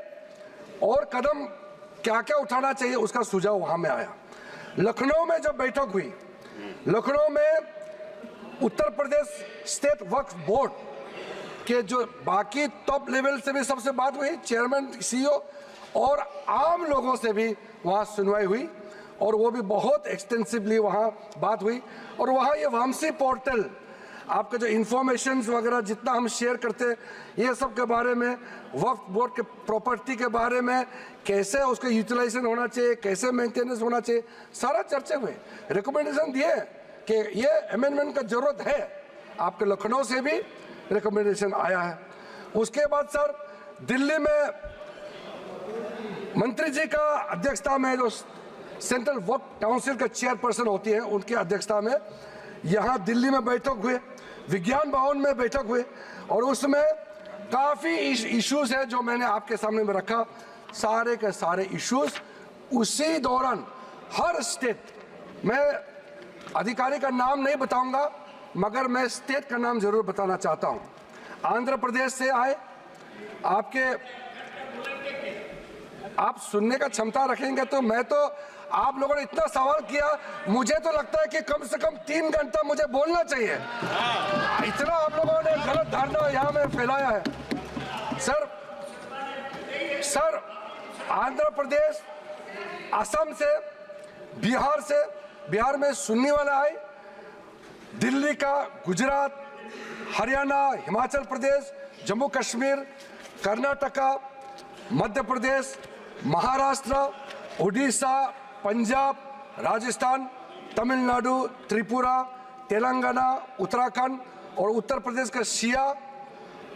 और कदम क्या क्या उठाना चाहिए उसका सुझाव वहां में आया। लखनऊ में जब बैठक हुई, लखनऊ में उत्तर प्रदेश स्टेट वक्फ बोर्ड के जो बाकी टॉप लेवल से भी सबसे बात हुई, चेयरमैन, सीईओ और आम लोगों से भी वहां सुनवाई हुई और वो भी बहुत एक्सटेंसिवली वहां बात हुई। और वहां ये वामसी पोर्टल आपका जो इंफॉर्मेशन वगैरह जितना हम शेयर करते हैं, ये सब के बारे में, वक्फ बोर्ड के प्रॉपर्टी के बारे में, कैसे उसका यूटिलाइजेशन होना चाहिए, कैसे मेंटेनेंस होना चाहिए, सारा चर्चा हुए, रिकमेंडेशन दिए कि ये अमेंडमेंट का जरूरत है। आपके लखनऊ से भी रिकमेंडेशन आया है। उसके बाद सर दिल्ली में मंत्री जी का अध्यक्षता में जो सेंट्रल वक्फ काउंसिल का चेयरपर्सन होती है, उनकी अध्यक्षता में यहाँ दिल्ली में बैठक हुए, विज्ञान भवन में बैठक हुए और उसमें काफ़ी इश्यूज है जो मैंने आपके सामने में रखा। सारे के सारे इश्यूज उसी दौरान हर स्टेट, मैं अधिकारी का नाम नहीं बताऊंगा मगर मैं स्टेट का नाम जरूर बताना चाहता हूं। आंध्र प्रदेश से आए, आप सुनने का क्षमता रखेंगे तो मैं तो, आप लोगों ने इतना सवाल किया, मुझे तो लगता है कि कम से कम 3 घंटा मुझे बोलना चाहिए। इतना आप लोगों ने गलत धारणा यहाँ में फैलाया है सर। आंध्र प्रदेश, असम से, बिहार में सुन्नी वाला आए, दिल्ली का, गुजरात, हरियाणा, हिमाचल प्रदेश, जम्मू कश्मीर, कर्नाटका, मध्य प्रदेश, महाराष्ट्र, उड़ीसा, पंजाब, राजस्थान, तमिलनाडु, त्रिपुरा, तेलंगाना, उत्तराखंड और उत्तर प्रदेश का शिया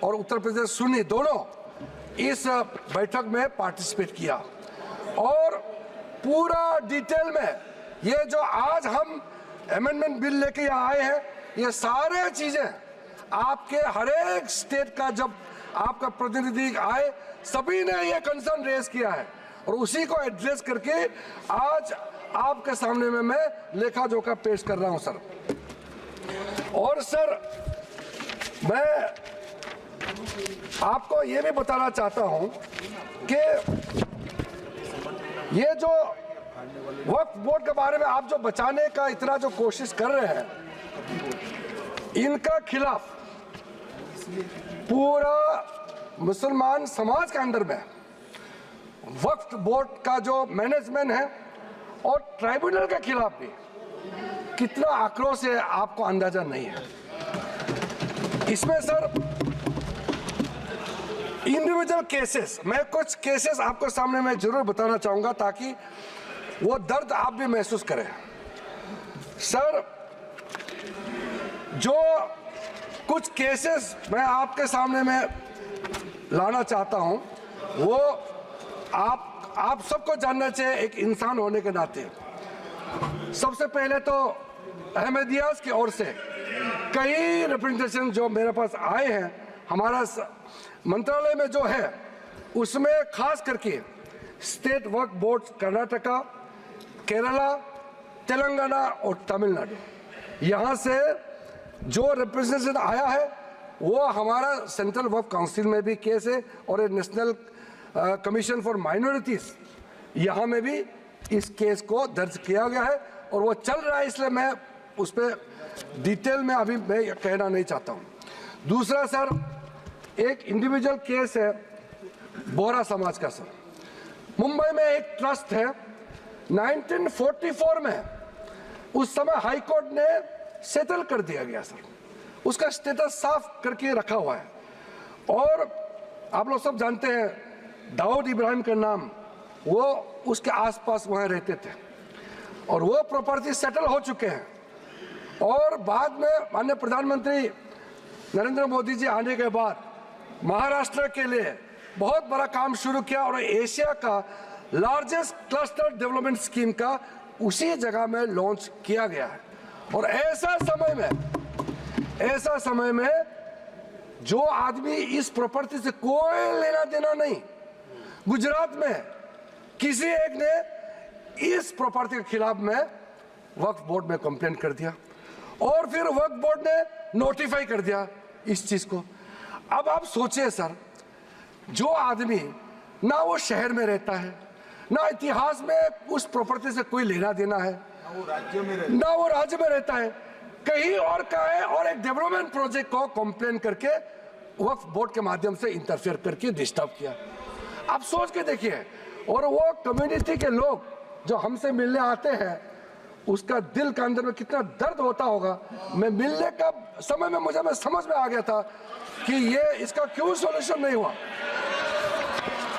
और उत्तर प्रदेश सुन्नी दोनों इस बैठक में पार्टिसिपेट किया और पूरा डिटेल में ये जो आज हम अमेंडमेंट बिल लेके यहाँ आए हैं, ये सारे चीजें आपके हर एक स्टेट का जब आपका प्रतिनिधि आए सभी ने ये कंसर्न रेज किया है और उसी को एड्रेस करके आज आपके सामने में मैं लेखा जोखा पेश कर रहा हूं सर। और सर मैं आपको ये भी बताना चाहता हूं कि ये जो वक्फ बोर्ड के बारे में आप जो बचाने का इतना जो कोशिश कर रहे हैं, इनका खिलाफ पूरा मुसलमान समाज के अंदर में वक्फ बोर्ड का जो मैनेजमेंट है और ट्राइब्यूनल के खिलाफ भी कितना आक्रोश है आपको अंदाजा नहीं है। इसमें सर इंडिविजुअल केसेस, मैं कुछ केसेस आपको सामने में जरूर बताना चाहूंगा ताकि वो दर्द आप भी महसूस करें। सर जो कुछ केसेस मैं आपके सामने में लाना चाहता हूं वो आप सबको जानना चाहिए एक इंसान होने के नाते। सबसे पहले तो अहमदियास की ओर से कई रिप्रेजेंटेशन जो मेरे पास आए हैं, हमारा मंत्रालय में जो है उसमें खास करके स्टेट वक्फ बोर्ड कर्नाटका, केरला, तेलंगाना और तमिलनाडु, यहाँ से जो रिप्रेजेंटेशन आया है वो हमारा सेंट्रल वक्फ काउंसिल में भी केस है और नेशनल कमीशन फॉर माइनॉरिटीज यहाँ में भी इस केस को दर्ज किया गया है और वो चल रहा है, इसलिए मैं उस पर डिटेल में अभी मैं कहना नहीं चाहता हूँ। दूसरा सर एक इंडिविजुअल केस है बोहरा समाज का सर। मुंबई में एक ट्रस्ट है, 1944 में उस समय हाई कोर्ट ने सेटल कर दिया गया सर, उसका स्टेटस साफ करके रखा हुआ है और आप लोग सब जानते हैं दाऊद इब्राहिम का नाम, वो उसके आसपास वहाँ रहते थे और वो प्रॉपर्टी सेटल हो चुके हैं और बाद में माननीय प्रधानमंत्री नरेंद्र मोदी जी आने के बाद महाराष्ट्र के लिए बहुत बड़ा काम शुरू किया और एशिया का लार्जेस्ट क्लस्टर डेवलपमेंट स्कीम का उसी जगह में लॉन्च किया गया है। और ऐसा समय में जो आदमी इस प्रॉपर्टी से कोई लेना देना नहीं, गुजरात में किसी एक ने इस प्रॉपर्टी के खिलाफ में वक्फ बोर्ड में कंप्लेंट कर दिया और फिर वक्फ बोर्ड ने नोटिफाई कर दिया इस चीज को। अब आप सोचिए सर, जो आदमी ना वो शहर में रहता है, ना इतिहास में उस प्रॉपर्टी से कोई लेना देना है, ना वो राज्य में रहता है, कहीं और का है और एक डेवलपमेंट प्रोजेक्ट को कंप्लेन करके वक्फ बोर्ड के माध्यम से इंटरफेयर करके डिस्टर्ब किया। आप सोच के देखिए, और वो कम्युनिटी के लोग जो हमसे मिलने आते हैं उसका दिल के अंदर में कितना दर्द होता होगा। मैं मिलने का समय में मुझे समझ में आ गया था कि ये इसका क्यों सॉल्यूशन नहीं हुआ।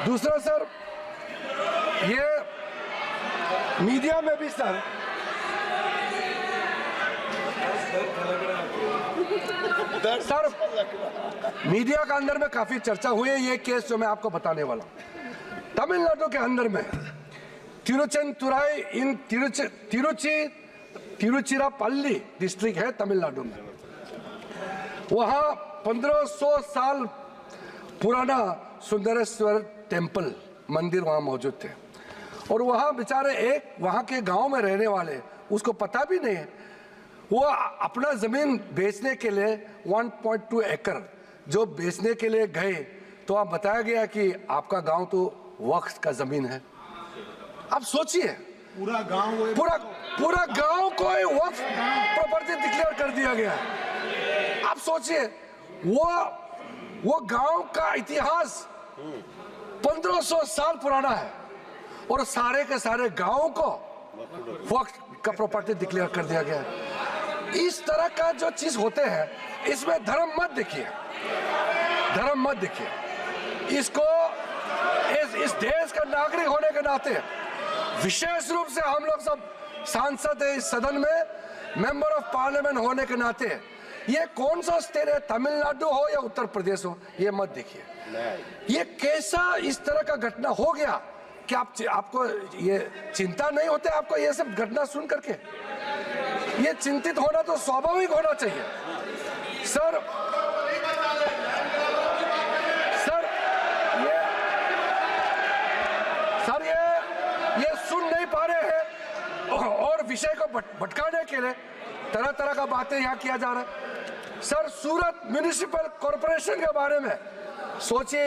दूसरा सर, ये मीडिया में भी सर मीडिया के अंदर में काफी चर्चा हुई है ये केस जो मैं आपको बताने वाला हूं। तमिलनाडु के अंदर में तिरुचेंतुराई इन तिरुचिरापल्ली डिस्ट्रिक्ट है तमिलनाडु में, वहां 1500 साल पुराना सुंदरेश्वर टेम्पल मंदिर वहां मौजूद थे और वहां बेचारे एक वहां के गांव में रहने वाले, उसको पता भी नहीं है, वो अपना जमीन बेचने के लिए 1.2 एकड़ जो बेचने के लिए गए तो आप बताया गया कि आपका गांव तो वक्फ का जमीन है। आप सोचिए, पूरा गांव को वक्फ प्रॉपर्टी डिक्लेयर कर दिया गया है। आप सोचिए, वो गांव का इतिहास 1500 साल पुराना है और सारे के सारे गांव को वक्फ का प्रॉपर्टी डिक्लेयर कर दिया गया है। इस तरह का जो चीज होते हैं, इसमें धर्म मत देखिए, इसको इस देश का नागरिक होने के नाते विशेष रूप से हम लोग सब सांसद है इस सदन में, मेंबर ऑफ पार्लियामेंट होने के नाते ये कौन सा स्टेट है, तमिलनाडु हो या उत्तर प्रदेश हो, ये मत देखिए। ये कैसा इस तरह का घटना हो गया कि आपको ये चिंता नहीं होते आपको ये सब घटना सुन करके? ये चिंतित होना तो स्वाभाविक होना चाहिए। सर ये सुन नहीं पा रहे हैं और विषय को भटकाने के लिए तरह तरह का बातें यहाँ किया जा रहा है। सर सूरत म्युनिसिपल कॉर्पोरेशन के बारे में सोचिए,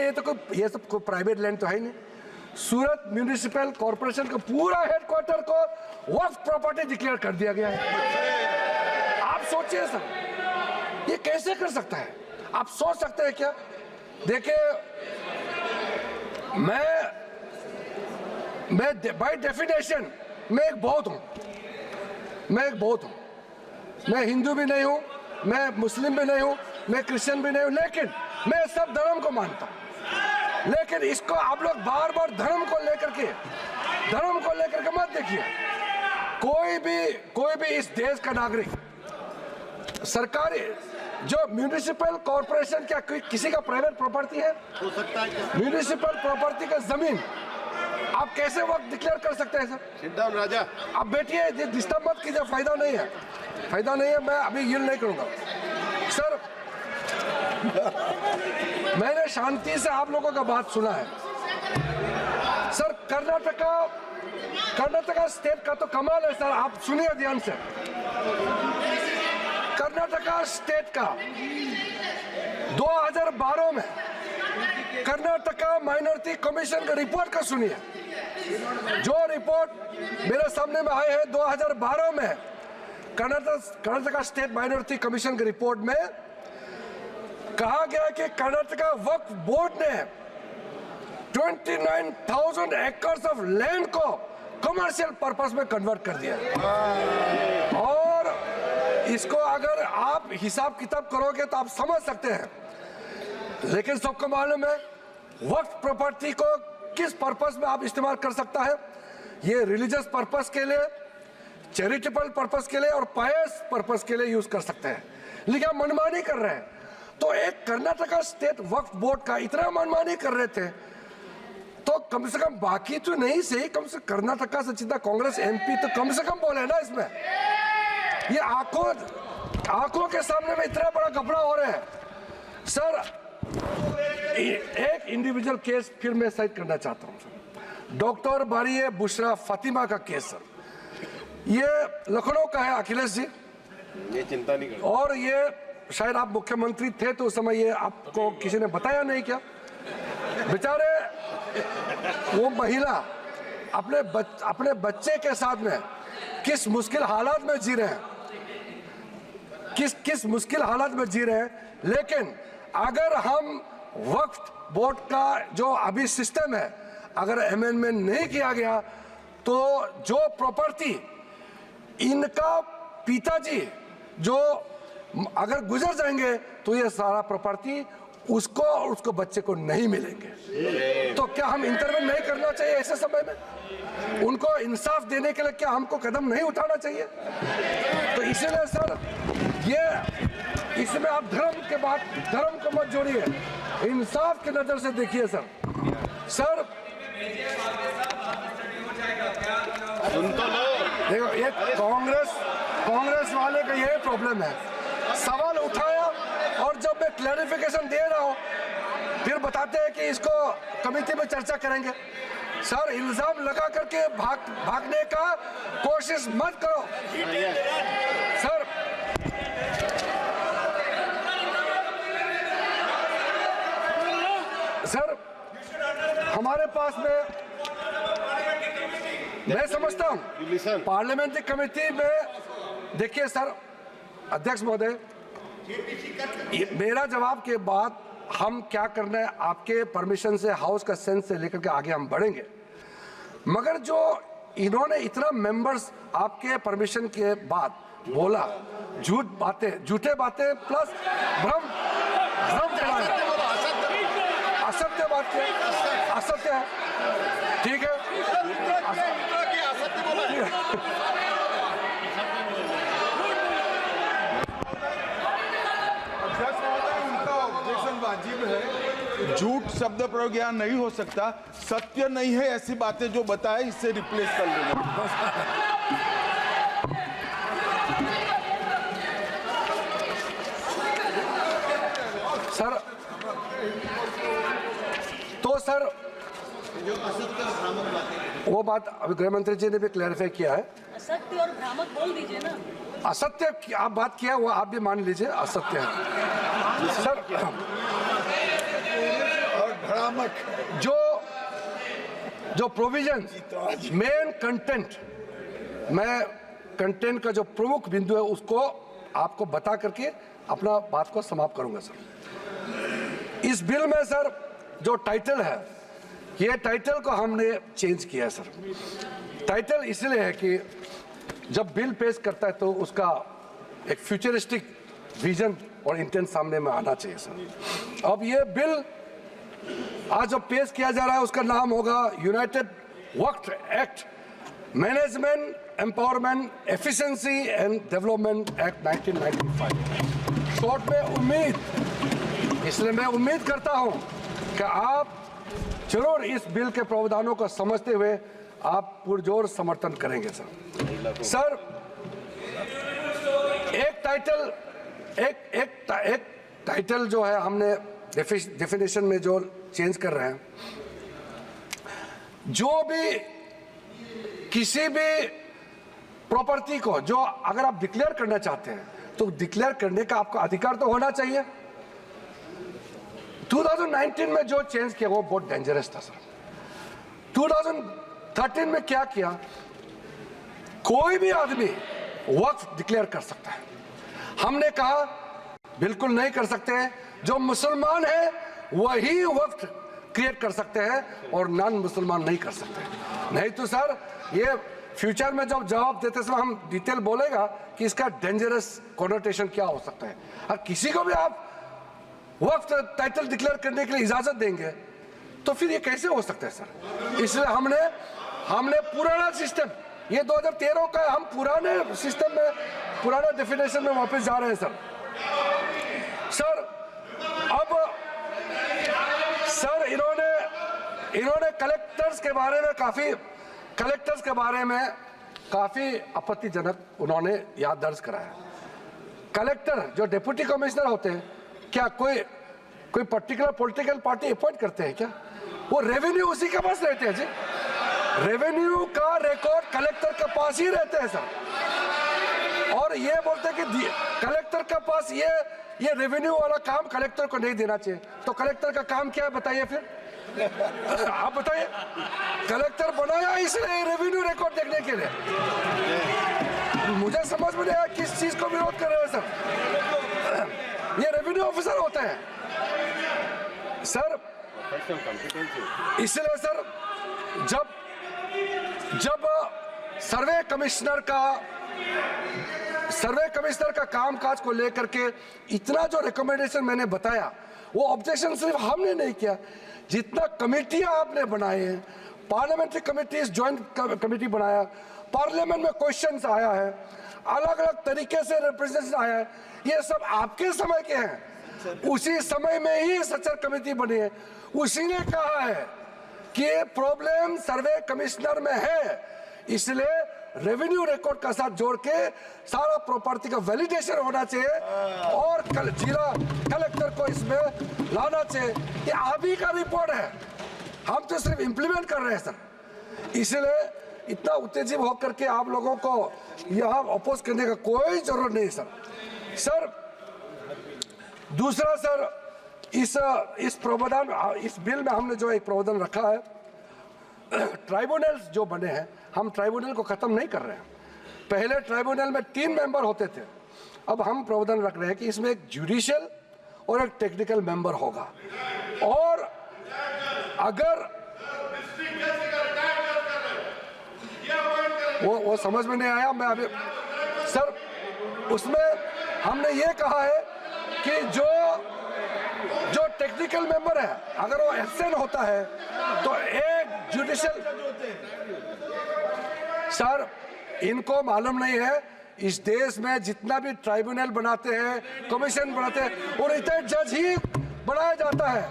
ये सब कोई प्राइवेट लैंड तो है ही नहीं। सूरत म्युनिसिपल कॉर्पोरेशन का पूरा हेडक्वार्टर को वक्फ प्रॉपर्टी डिक्लेयर कर दिया गया है। आप सोचिए सर, ये कैसे कर सकता है? आप सोच सकते हैं क्या? देखिए, मैं बाय डेफिनेशन मैं एक बौद्ध हूं, मैं हिंदू भी नहीं हूं, मैं मुस्लिम भी नहीं हूं, मैं क्रिश्चियन भी नहीं हूं, लेकिन मैं सब धर्म को मानता हूं। लेकिन इसको आप लोग बार बार धर्म को लेकर के मत देखिए। कोई भी इस देश का नागरिक, सरकारी जो म्युनिसिपल कॉर्पोरेशन क्या किसी का प्राइवेट प्रॉपर्टी है? हो सकता है म्युनिसिपल प्रॉपर्टी का जमीन आप कैसे वक्त डिक्लेयर कर सकते हैं सर? सिट डाउन राजा। आप बैठिए, डिस्टर्ब मत कीजिए, फायदा नहीं है। मैं अभी यील्ड नहीं करूंगा सर। मैंने शांति से आप लोगों का बात सुना है सर। कर्नाटका स्टेट का तो कमाल है सर, आप सुनिए ध्यान से। कर्नाटका स्टेट का 2012 में कर्नाटका माइनॉरिटी कमीशन का रिपोर्ट का सुनिए। जो रिपोर्ट मेरे सामने में आए हैं 2012 में कर्नाटका स्टेट माइनॉरिटी कमीशन के रिपोर्ट में कहा गया कि कर्नाटका वक्फ बोर्ड ने 29,000 एकर्स ऑफ लैंड को कमर्शियल पर्पस में कन्वर्ट कर दिया। और इसको अगर आप हिसाब किताब करोगे तो आप समझ सकते हैं। लेकिन सबको मालूम है वक्फ प्रॉपर्टी को किस पर्पस में आप इस्तेमाल कर सकता है। ये रिलीजियस पर्पस के लिए, चैरिटेबल पर्पस के लिए और पायस पर्पस के लिए यूज कर सकते हैं। लेकिन आप मनमानी कर रहे हैं। तो एक कर्नाटका स्टेट वक्फ बोर्ड का इतना मनमानी कर रहे थे तो कम से कम बाकी तो नहीं सही, कम से कर्नाटका से जितना कांग्रेस एमपी तो कम से कम बोले ना इसमें। ये आंखों के सामने में इतना बड़ा घपला हो रहा है सर। एक इंडिविजुअल केस फिर मैं साइड करना चाहता हूं सर। डॉक्टर बारिये बुशरा फातिमा का केस सर, ये लखनऊ का है अखिलेश जी। ये चिंता नहीं करो। और ये शायद आप मुख्यमंत्री थे तो उस समय ये आपको किसी ने बताया नहीं क्या? बेचारे वो महिला अपने बच्चे के साथ में किस मुश्किल हालात में जी रहे हैं, किस मुश्किल हालात में जी रहे हैं। लेकिन अगर हम वक्फ बोर्ड का जो अभी सिस्टम है अगर अमेंडमेंट नहीं किया गया तो जो प्रॉपर्टी इनका पिताजी जो अगर गुजर जाएंगे तो ये सारा प्रॉपर्टी उसको और उसको बच्चे को नहीं मिलेंगे। तो क्या हम इंटरवेन नहीं करना चाहिए ऐसे समय में? उनको इंसाफ देने के लिए क्या हमको कदम नहीं उठाना चाहिए? तो इसीलिए सर ये इसमें आप धर्म को मत जोड़िए, इंसाफ की नजर से देखिए सर। सुन तो लो। देखो ये कांग्रेस वाले का यही प्रॉब्लम है। सवाल उठाया और जब मैं क्लैरिफिकेशन दे रहा हूं फिर बताते हैं कि इसको कमेटी में चर्चा करेंगे। सर इल्जाम लगा करके भागने का कोशिश मत करो सर। हमारे पास में मैं समझता हूं पार्लियामेंट्री कमेटी में देखिए सर, अध्यक्ष महोदय मेरा जवाब के बाद हम क्या करना है आपके परमिशन से, हाउस का सेंस से लेकर के आगे हम बढ़ेंगे। मगर जो इन्होंने इतना मेंबर्स आपके परमिशन के बाद बोला, झूठे बातें प्लस भ्रम फैलाया, असत्य बात के असत्य है, ठीक है। झूठ शब्द प्रयोग यहाँ नहीं हो सकता। सत्य नहीं है ऐसी बातें जो बताए इससे रिप्लेस कर लेना। सर तो सर वो बात अभी गृह मंत्री जी ने भी क्लैरिफाई किया है। असत्य और भ्रामक बोल दीजिए ना। असत्य की आप बात किया वो आप भी मान लीजिए असत्य है सर। और भ्रामक जो प्रोविजन मेन कंटेंट, मैं कंटेंट का जो प्रमुख बिंदु है उसको आपको बता करके अपना बात को समाप्त करूंगा सर। इस बिल में सर जो टाइटल है, ये टाइटल को हमने चेंज किया है सर। टाइटल इसलिए है कि जब बिल पेश करता है तो उसका एक फ्यूचरिस्टिक विजन और इंटेंट सामने में आना चाहिए सर। अब ये बिल आज जो पेश किया जा रहा है उसका नाम होगा United work act management empowerment efficiency and development act 1995, short में उम्मीद। इसलिए मैं उम्मीद करता हूं कि आप जरूर इस बिल के प्रावधानों को समझते हुए आप पुरजोर समर्थन करेंगे सर। एक टाइटल जो है हमने डेफिनेशन में जो चेंज कर रहे हैं, जो भी किसी भी प्रॉपर्टी को जो अगर आप डिक्लेयर करना चाहते हैं तो डिक्लेयर करने का आपका अधिकार तो होना चाहिए। 2019 में जो चेंज किया वो बहुत डेंजरस था सर। 2013 में क्या किया, कोई भी आदमी वक्फ डिक्लेयर कर सकता है। हमने कहा बिल्कुल नहीं कर सकते हैं, जो मुसलमान है वही वक्फ क्रिएट कर सकते हैं और नॉन मुसलमान नहीं कर सकते। नहीं तो सर ये फ्यूचर में जब जवाब देते समय हम डिटेल बोलेगा कि इसका डेंजरस कॉनोटेशन क्या हो सकता है। और किसी को भी आप वक्त टाइटल डिक्लेयर करने के लिए इजाजत देंगे तो फिर ये कैसे हो सकता है सर। इसलिए हमने पुराना सिस्टम, ये 2013 का हम पुराने सिस्टम में पुराना डेफिनेशन में वापस जा रहे हैं सर। अब सर इन्होंने कलेक्टर्स के बारे में काफी आपत्तिजनक उन्होंने याद दर्ज कराया। कलेक्टर जो डिप्टी कमिश्नर होते हैं, क्या कोई पर्टिकुलर पॉलिटिकल पार्टी अपॉइंट करते हैं क्या? वो रेवेन्यू उसी के पास रहते हैं जी। रेवेन्यू का रिकॉर्ड कलेक्टर के पास ही रहते हैं सर। और ये बोलते हैं कि कलेक्टर के पास ये रेवेन्यू वाला काम कलेक्टर को नहीं देना चाहिए। तो कलेक्टर का काम क्या है बताइए फिर? आप बताइए। कलेक्टर बनाया इसलिए रेवेन्यू रिकॉर्ड देखने के लिए। मुझे समझ में नहीं आया किस चीज को विरोध कर रहे हैं सर। ये रेवेन्यू ऑफिसर होते हैं सर। इसलिए सर जब सर्वे कमिश्नर का कामकाज को लेकर के इतना जो रिकमेंडेशन मैंने बताया, वो ऑब्जेक्शन सिर्फ हमने नहीं किया, जितना कमेटियां आपने बनाए हैं, पार्लियामेंट्री कमेटीज ज्वाइंट कमेटी बनाया, पार्लियामेंट में क्वेश्चंस आया है, अलग अलग तरीके से रिप्रेजेंटेशन आया है, ये सब आपके समय के हैं। उसी समय में ही सचर कमेटी बनी है। उसी ने कहा है कि प्रॉब्लम सर्वे कमिश्नर में है, इसलिए रेवेन्यू रिकॉर्ड का साथ जोड़ के सारा प्रॉपर्टी का वैलिडेशन होना चाहिए और जिला कलेक्टर को इसमें लाना चाहिए। ये आप ही का रिपोर्ट है, हम तो सिर्फ इंप्लीमेंट कर रहे हैं सर। इसलिए इतना उत्तेजित होकर के आप लोगों को यहाँ अपोज करने का कोई जरूरत नहीं सर। दूसरा सर, इस प्रावधान, इस बिल में हमने जो एक प्रावधान रखा है, ट्राइब्यूनल्स जो बने हैं, हम ट्राइब्यूनल को खत्म नहीं कर रहे हैं। पहले ट्राइब्यूनल में 3 मेंबर होते थे, अब हम प्रावधान रख रहे हैं कि इसमें एक जुडिशियल और एक टेक्निकल मेंबर होगा। और अगर वो समझ में नहीं आया, मैं अभी सर उसमें हमने ये कहा है कि जो टेक्निकल मेंबर है अगर वो एब्सेंट होता है तो एक जुडिशियल, सर इनको मालूम नहीं है इस देश में जितना भी ट्राइब्यूनल बनाते हैं, कमीशन बनाते हैं, और इतने जज ही बढ़ाया जाता है।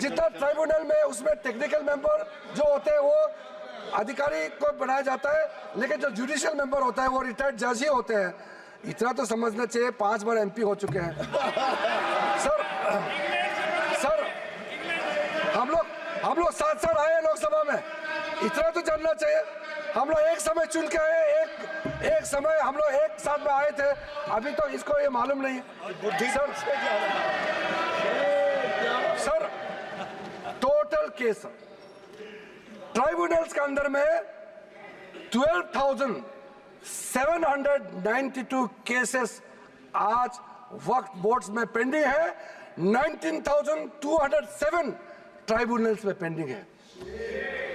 जितना ट्राइब्यूनल में उसमें टेक्निकल मेंबर जो होते हैं वो अधिकारी को बनाया जाता है, लेकिन जो जुडिशियल मेंबर होता है वो रिटायर्ड जज ही होते हैं। इतना तो समझना चाहिए, 5 बार MP हो चुके हैं। सर हम लोग साथ साथ आए लोकसभा में, इतना तो जानना चाहिए। हम लोग एक समय चुन के आए, एक समय हम लोग एक साथ में आए थे। अभी तो इसको ये मालूम नहीं है। सर टोटल केस ट्राइब्यूनल्स के अंदर में 12,792 केसेस आज वक्फ बोर्ड्स में पेंडिंग है। 19,207 ट्राइब्यूनल्स में पेंडिंग है।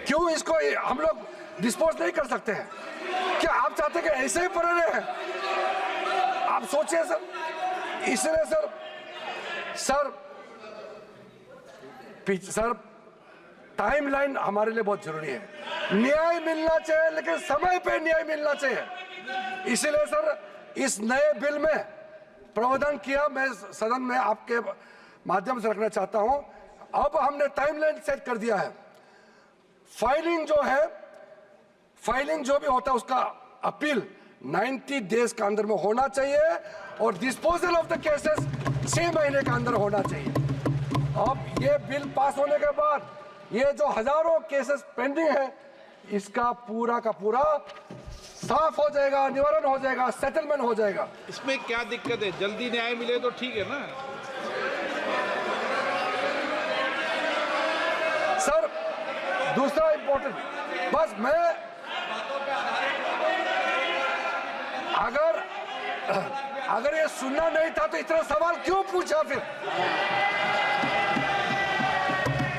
क्यों इसको हम लोग डिस्पोज नहीं कर सकते हैं? क्या आप चाहते हैं कि ऐसे ही पड़े रहे हैं? आप सोचिए सर। इसलिए सर टाइमलाइन हमारे लिए बहुत जरूरी है। न्याय मिलना चाहिए, लेकिन समय पे न्याय मिलना चाहिए। इसलिए सर इस नए बिल में प्रावधान किया, मैं सदन में आपके माध्यम से रखना चाहता हूं। अब हमने टाइमलाइन सेट कर दिया है। फाइलिंग जो भी होता है उसका अपील 90 डेज के अंदर में होना चाहिए और डिस्पोजल ऑफ द केसेस 6 महीने के अंदर होना चाहिए। अब ये बिल पास होने के बाद ये जो हजारों केसेस पेंडिंग है, इसका पूरा का पूरा साफ हो जाएगा, निवारण हो जाएगा, सेटलमेंट हो जाएगा। इसमें क्या दिक्कत है? जल्दी न्याय मिले तो ठीक है ना सर। दूसरा इंपॉर्टेंट, बस मैं अगर ये सुनना नहीं था तो इतना सवाल क्यों पूछा? फिर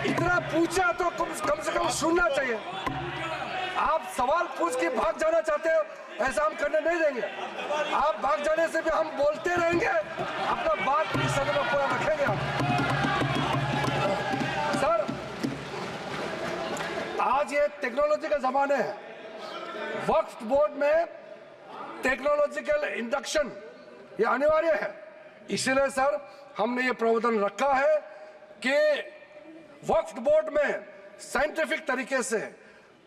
इतना पूछा तो कम से कम सुनना चाहिए। आप सवाल पूछ के भाग जाना चाहते हो, ऐसा हम करने नहीं देंगे। आप भाग जाने से भी हम बोलते रहेंगे, अपना बात इस सदन में पूरा रखेंगे हम। सर आज ये टेक्नोलॉजी का जमाना है। वक्फ बोर्ड में टेक्नोलॉजिकल इंडक्शन ये अनिवार्य है। इसलिए सर हमने ये प्रावधान रखा है कि वक्फ बोर्ड में साइंटिफिक तरीके से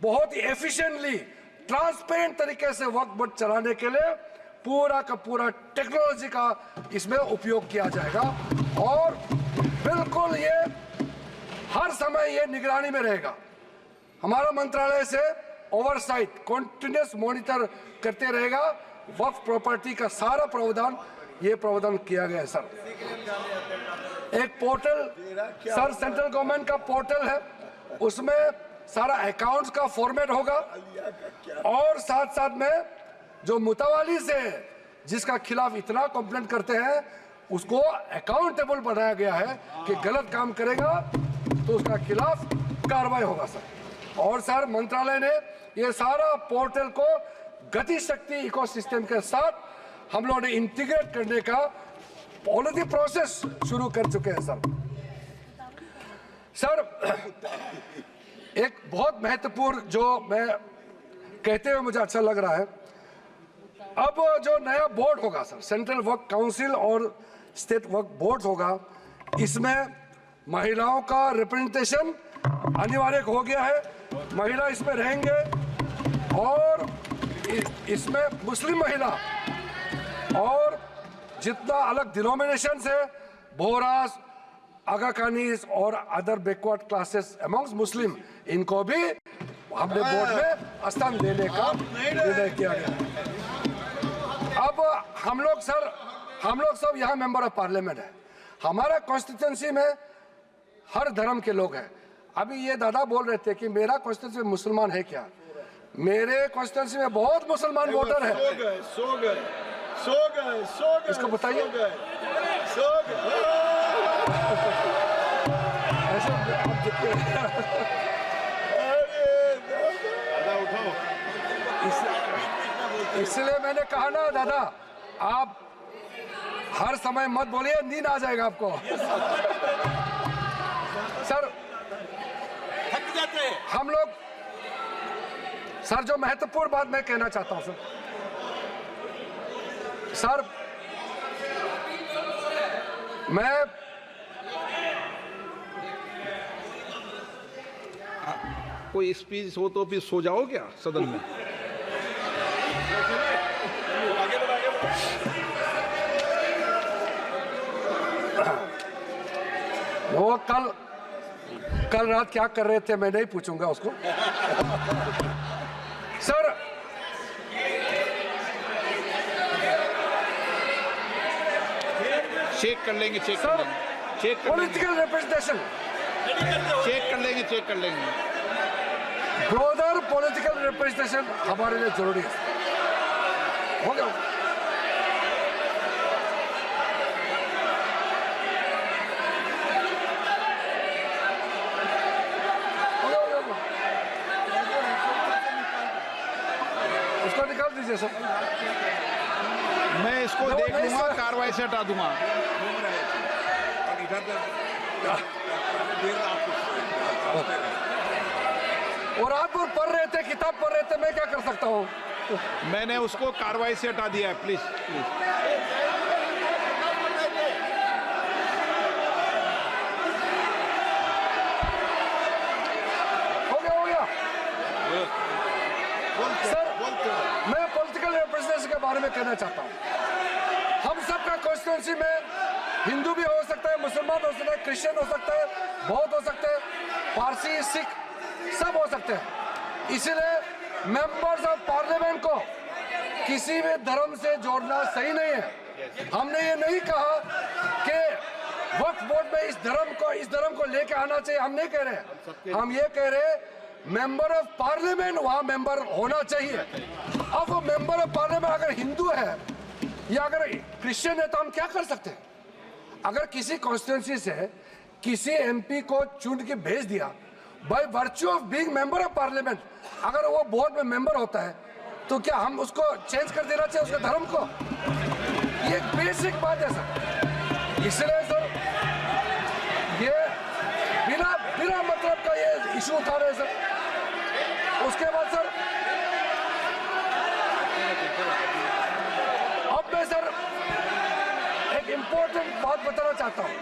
बहुत ही एफिशिएंटली ट्रांसपेरेंट तरीके से वक्फ बोर्ड चलाने के लिए पूरा का पूरा टेक्नोलॉजी का इसमें उपयोग किया जाएगा और बिल्कुल ये हर समय ये निगरानी में रहेगा। हमारा मंत्रालय से ओवरसाइट कंटिन्यूस मॉनिटर करते रहेगा। वक्फ प्रॉपर्टी का सारा प्रावधान ये प्रावधान किया गया है सर। एक पोर्टल सर सेंट्रल गवर्नमेंट का पोर्टल है, उसमें सारा अकाउंट्स का फॉर्मेट होगा और साथ साथ में जो मुतवाली से जिसका खिलाफ इतना कंप्लेंट करते हैं उसको अकाउंटेबल बनाया गया है कि गलत काम करेगा तो उसका खिलाफ कार्रवाई होगा सर। और सर मंत्रालय ने ये सारा पोर्टल को गति शक्ति इकोसिस्टम के साथ हम लोगों ने इंटीग्रेट करने का पॉलिसी प्रोसेस शुरू कर चुके हैं सर। सर एक बहुत महत्वपूर्ण जो मैं कहते हुए मुझे अच्छा लग रहा है, अब जो नया बोर्ड होगा सर, सेंट्रल वक्फ काउंसिल और स्टेट वक्फ बोर्ड होगा, इसमें महिलाओं का रिप्रेजेंटेशन अनिवार्य हो गया है। महिला इसमें रहेंगे और इसमें मुस्लिम महिला और जितना अलग डिनोमिनेशंस है, बोहरास, आगा खानीस और अदर बैकवर्ड क्लासेस अमंग्स मुस्लिम, इनको भी हमने बोर्ड में स्थान देने का निर्णय किया गया। अब हम लोग सब यहाँ मेंबर ऑफ पार्लियामेंट है। हमारा कॉन्स्टिट्यूंसी में हर धर्म के लोग हैं। अभी ये दादा बोल रहे थे कि मेरा कॉन्स्टिट्यूंसी में मुसलमान है क्या? मेरे कॉन्स्टिट्यूंसी में बहुत मुसलमान वोटर है। सो गए इसको बताइए। ऐसे आप देखते हैं। इसलिए मैंने कहा ना दादा, आप हर समय मत बोलिए, नींद आ जाएगा आपको। सर हम लोग सर जो महत्वपूर्ण बात मैं कहना चाहता हूं सर, मैं कोई स्पीच हो तो फिर सो जाओ क्या सदन में? वो कल रात क्या कर रहे थे मैं नहीं पूछूंगा उसको। सर चेक कर लेंगे, चेक कर सर लेंगे, चेक कर लेंगे, पॉलिटिकल रिप्रेजेंटेशन चेक कर लेंगे, चेक कर लेंगे। ब्रोदर पॉलिटिकल रिप्रेजेंटेशन हमारे लिए जरूरी है। हो गया उसको निकाल दीजिए सर। मैं इसको नहीं, देख नहीं, लूंगा, सर। कार्रवाई से हटा दूंगा। और रात भर पढ़ रहे थे, किताब पढ़ रहे थे, मैं क्या कर सकता हूँ? मैंने उसको कार्रवाई से हटा दिया है, प्लीज प्लीज। हो गया सर। मैं पॉलिटिकल रिप्रेजेंटेशन के बारे में कहना चाहता हूँ। हम सबका कॉन्स्टिट्यूंसी में हिंदू भी हो सकता है, मुसलमान हो सकता है, क्रिश्चियन हो सकता है, बौद्ध हो सकते हैं, पारसी, सिख सब हो सकते हैं। इसलिए मेंबर्स ऑफ पार्लियामेंट को किसी भी धर्म से जोड़ना सही नहीं है। हमने ये नहीं कहा कि वक्फ बोर्ड में इस धर्म को लेके आना चाहिए, हम नहीं कह रहे। हम ये कह रहे मेंबर ऑफ पार्लियामेंट वहां मेंबर होना चाहिए। अब वो मेंबर ऑफ पार्लियामेंट अगर हिंदू है या अगर क्रिश्चियन है तो हम क्या कर सकते हैं? अगर किसी कॉन्स्टिट्यूंसी से किसी एमपी को चुन के भेज दिया by virtue of being member of parliament, अगर वो बोर्ड में मेंबर होता है तो क्या हम उसको चेंज कर देना चाहिए उसके धर्म को? ये एक बेसिक बात है सर। इसलिए सर ये बिना मतलब का ये इशू उठा रहे हैं सर। उसके बाद सर अब मैं सर एक इंपॉर्टेंट बात बताना चाहता हूं।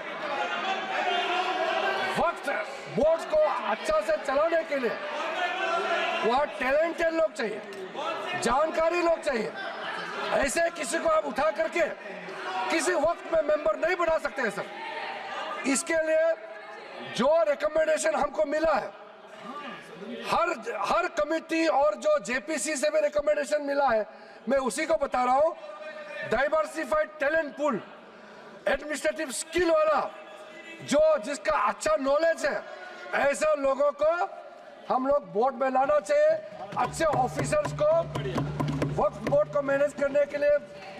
वक्त बोर्ड को अच्छा से चलाने के लिए वहां टैलेंटेड लोग चाहिए, जानकारी लोग चाहिए। ऐसे किसी को आप उठा करके किसी वक्त में मेंबर नहीं बना सकते हैं सर। इसके लिए जो रिकमेंडेशन हमको मिला है, हर कमिटी और जो जेपीसी से भी रिकमेंडेशन मिला है, मैं उसी को बता रहा हूं। Diversified talent pool, administrative skill वाला जो जिसका अच्छा नॉलेज है, ऐसे लोगों को हम लोग बोर्ड में लाना चाहिए। अच्छे ऑफिसर्स को वक्फ बोर्ड को मैनेज करने के लिए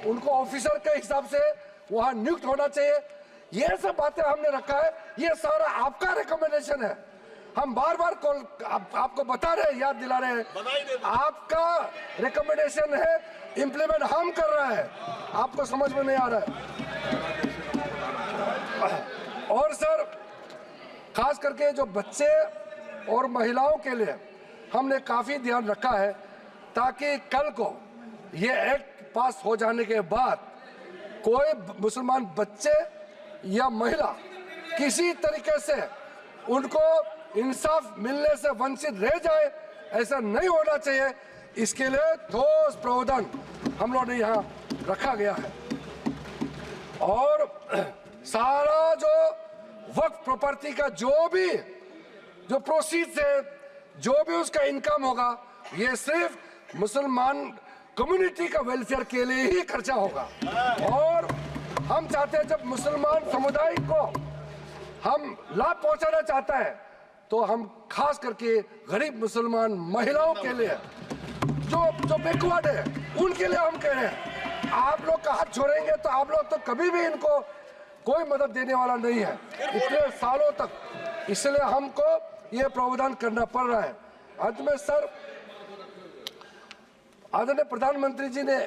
उनको ऑफिसर के हिसाब से वहां नियुक्त होना चाहिए। ये सब बातें हमने रखा है, ये सारा आपका रिकमेंडेशन है। हम बार बार आपको बता रहे हैं, याद दिला रहे हैं, आपका रिकमेंडेशन है, इंप्लीमेंट हम कर रहे हैं, आपको समझ में नहीं आ रहा है। और सर खास करके जो बच्चे और महिलाओं के लिए हमने काफी ध्यान रखा है, ताकि कल को ये एक्ट पास हो जाने के बाद कोई मुसलमान बच्चे या महिला किसी तरीके से उनको इंसाफ मिलने से वंचित रह जाए, ऐसा नहीं होना चाहिए। इसके लिए ठोस प्रावधान हम लोगों ने यहाँ रखा गया है। और सारा जो वक्फ प्रॉपर्टी का जो प्रोसीड्स है, जो भी उसका इनकम होगा, ये सिर्फ मुसलमान कम्युनिटी का वेलफेयर के लिए ही खर्चा होगा। और हम चाहते हैं जब मुसलमान समुदाय को हम लाभ पहुंचाना चाहता है तो हम खास करके गरीब मुसलमान महिलाओं के लिए जो बैकवर्ड है उनके लिए हम कह रहे हैं, आप लोग का हाथ छोड़ेंगे तो आप लोग तो कभी भी इनको कोई मदद देने वाला नहीं है इतने सालों तक। इसलिए हमको ये प्रावधान करना पड़ रहा है। अंत में सर, आदरणीय प्रधानमंत्री जी ने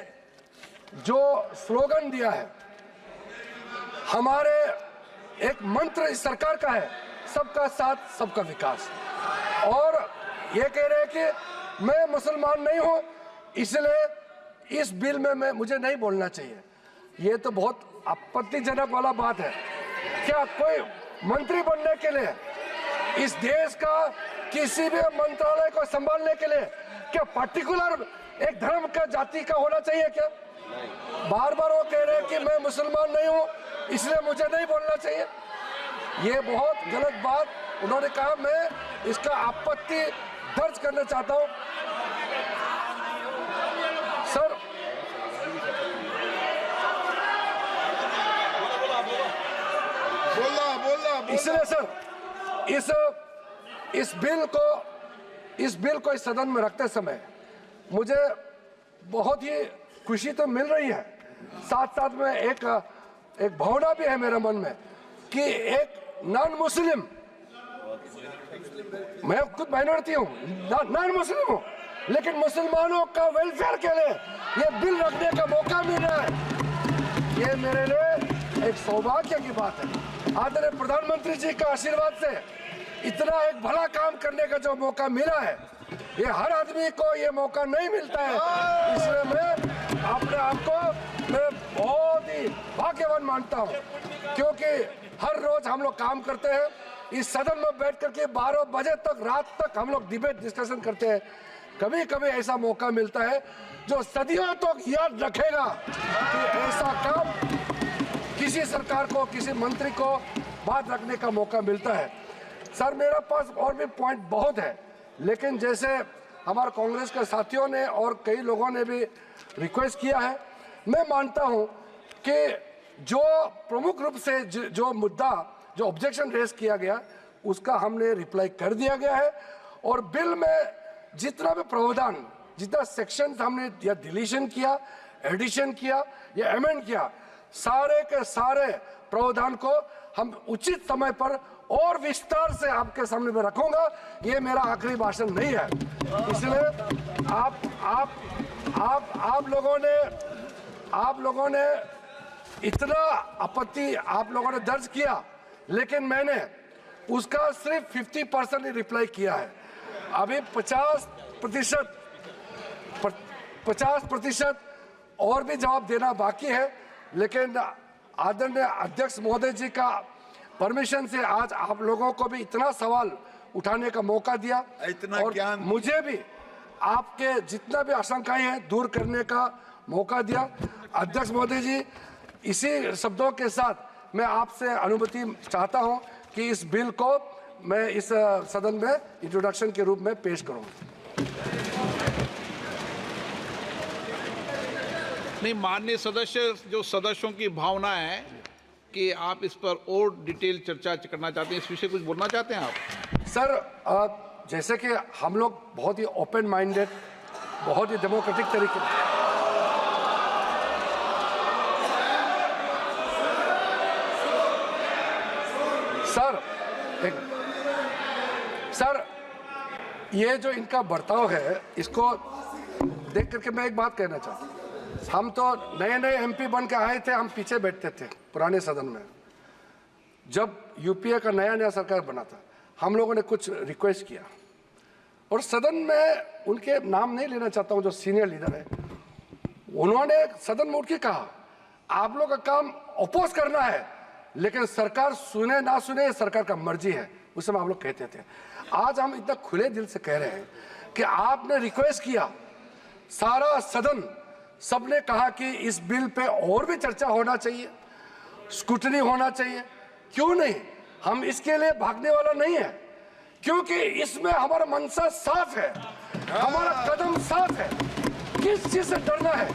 जो स्लोगन दिया है, हमारे एक मंत्र इस सरकार का है, सबका साथ सबका विकास। और ये कह रहे हैं कि मैं मुसलमान नहीं हूं, इसलिए इस बिल में मुझे नहीं बोलना चाहिए। ये तो बहुत आपत्तिजनक वाला बात है। क्या कोई मंत्री बनने के लिए, इस देश का किसी भी मंत्रालय को संभालने के लिए क्या पर्टिकुलर एक धर्म का जाति का होना चाहिए क्या? बार बार वो कह रहे हैं कि मैं मुसलमान नहीं हूं इसलिए मुझे नहीं बोलना चाहिए। ये बहुत गलत बात उन्होंने कहा। मैं इसका आपत्ति दर्ज करना चाहता हूं। सर बोलना इसलिए सर इस बिल को इस सदन में रखते समय मुझे बहुत ही खुशी तो मिल रही है, साथ साथ में एक भावना भी है मेरे मन में कि एक नॉन मुस्लिम, मैं खुद माइनॉरिटी हूँ, नॉन मुस्लिम हूँ, लेकिन मुसलमानों का वेलफेयर के लिए ये बिल रखने का मौका मिल रहा है। ये मेरे लिए एक सौभाग्य की बात है। आदरणीय प्रधानमंत्री जी का आशीर्वाद से इतना एक भला काम करने का जो मौका मिला है, ये हर आदमी को ये मौका नहीं मिलता है। इसलिए मैं अपने आप को मैं बहुत ही भाग्यवान मानता हूँ, क्योंकि हर रोज हम लोग काम करते हैं इस सदन में बैठ करके 12 बजे तक, रात तक हम लोग डिबेट डिस्कशन करते हैं। कभी कभी ऐसा मौका मिलता है जो सदियों तक याद रखेगा कि ऐसा काम किसी सरकार को, किसी मंत्री को बात रखने का मौका मिलता है। सर मेरे पास और भी पॉइंट बहुत है, लेकिन जैसे हमारे कांग्रेस के साथियों ने और कई लोगों ने भी रिक्वेस्ट किया है, मैं मानता हूं कि जो प्रमुख रूप से जो मुद्दा, जो ऑब्जेक्शन रेज किया गया, उसका हमने रिप्लाई कर दिया गया है। और बिल में जितना भी प्रावधान, जितना सेक्शन हमने या डिलीशन किया, एडिशन किया या अमेंड किया, सारे के सारे प्रावधान को हम उचित समय पर और विस्तार से आपके सामने में रखूंगा। ये मेरा आखिरी भाषण नहीं है। इसलिए आप लोगों ने इतना आपत्ति आप लोगों ने दर्ज किया, लेकिन मैंने उसका सिर्फ 50% ही रिप्लाई किया है। अभी 50% और भी जवाब देना बाकी है, लेकिन आदरणीय अध्यक्ष महोदय जी का परमिशन से आज आप लोगों को भी इतना सवाल उठाने का मौका दिया, इतना और ज्ञान मुझे भी आपके जितना भी आशंकाएं हैं दूर करने का मौका दिया। अध्यक्ष महोदय जी, इसी शब्दों के साथ मैं आपसे अनुमति चाहता हूं कि इस बिल को मैं इस सदन में इंट्रोडक्शन के रूप में पेश करूं। नहीं, माननीय सदस्य, जो सदस्यों की भावना है कि आप इस पर और डिटेल चर्चा करना चाहते हैं, इस विषय कुछ बोलना चाहते हैं आप? सर जैसे कि हम लोग बहुत ही ओपन माइंडेड, बहुत ही डेमोक्रेटिक तरीके सर ये जो इनका बर्ताव है, इसको देख करके मैं एक बात कहना चाहता हूँ। हम तो नए एमपी बन के आए थे, हम पीछे बैठते थे पुराने सदन में। जब यूपीए का नया सरकार बना था, हम लोगों ने कुछ रिक्वेस्ट किया, और सदन में उनके नाम नहीं लेना चाहता हूं, जो सीनियर लीडर है, उन्होंने सदन में उठ के कहा, आप लोग का काम अपोज करना है, लेकिन सरकार सुने ना सुने सरकार का मर्जी है। उस समय आप लोग कहते थे। आज हम इतना खुले दिल से कह रहे हैं कि आपने रिक्वेस्ट किया, सारा सदन सबने कहा कि इस बिल पे और भी चर्चा होना चाहिए, स्क्रूटनी होना चाहिए। क्यों नहीं? हम इसके लिए भागने वाला नहीं है, क्योंकि इसमें हमारा मंशा साफ है, हमारा कदम साफ है। किस चीज से डरना है?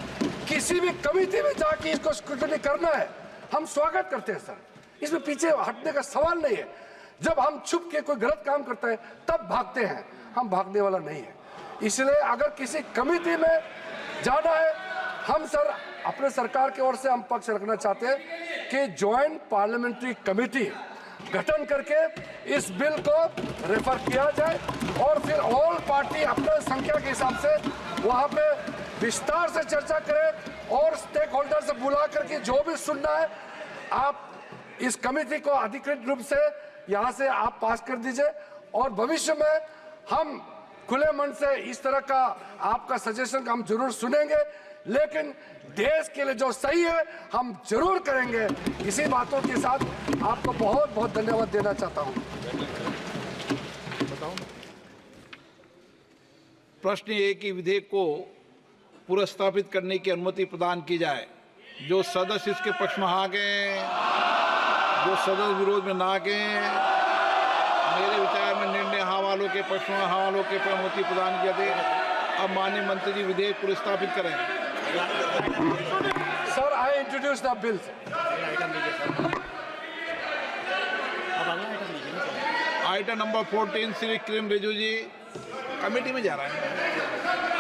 किसी भी कमेटी में जाके इसको स्क्रूटनी करना है, हम स्वागत करते हैं सर, इसमें पीछे हटने का सवाल नहीं है। जब हम छुप के कोई गलत काम करता है तब भागते हैं, हम भागने वाला नहीं है। इसलिए अगर किसी कमेटी में जाना है, हम सर अपने सरकार की ओर से हम पक्ष रखना चाहते हैं कि ज्वाइंट पार्लियामेंट्री कमेटी गठन करके इस बिल को रेफर किया जाए, और फिर ऑल पार्टी अपने संख्या के हिसाब से वहां पे विस्तार से चर्चा करें, और स्टेक होल्डर से बुला करके जो भी सुनना है, आप इस कमेटी को अधिकृत रूप से यहाँ से आप पास कर दीजिए। और भविष्य में हम खुले मन से इस तरह का आपका सजेशन हम जरूर सुनेंगे, लेकिन देश के लिए जो सही है हम जरूर करेंगे। इसी बातों के साथ आपको बहुत बहुत धन्यवाद देना चाहता हूं। प्रश्न ये है कि विधेयक को पुनर्स्थापित करने की अनुमति प्रदान की जाए। जो सदस्य इसके पक्ष में आ गए, जो सदस्य विरोध में ना गए, मेरे विचार में निर्णय हाँ वालों के पक्ष में, हाँ वालों के अनुमति प्रदान किया दे। अब माननीय मंत्री जी विधेयक पुनर्स्थापित करें। Sir, I introduce the bill. Item number 14 Shri Kiren Rijiju ji, committee में जा रहा है।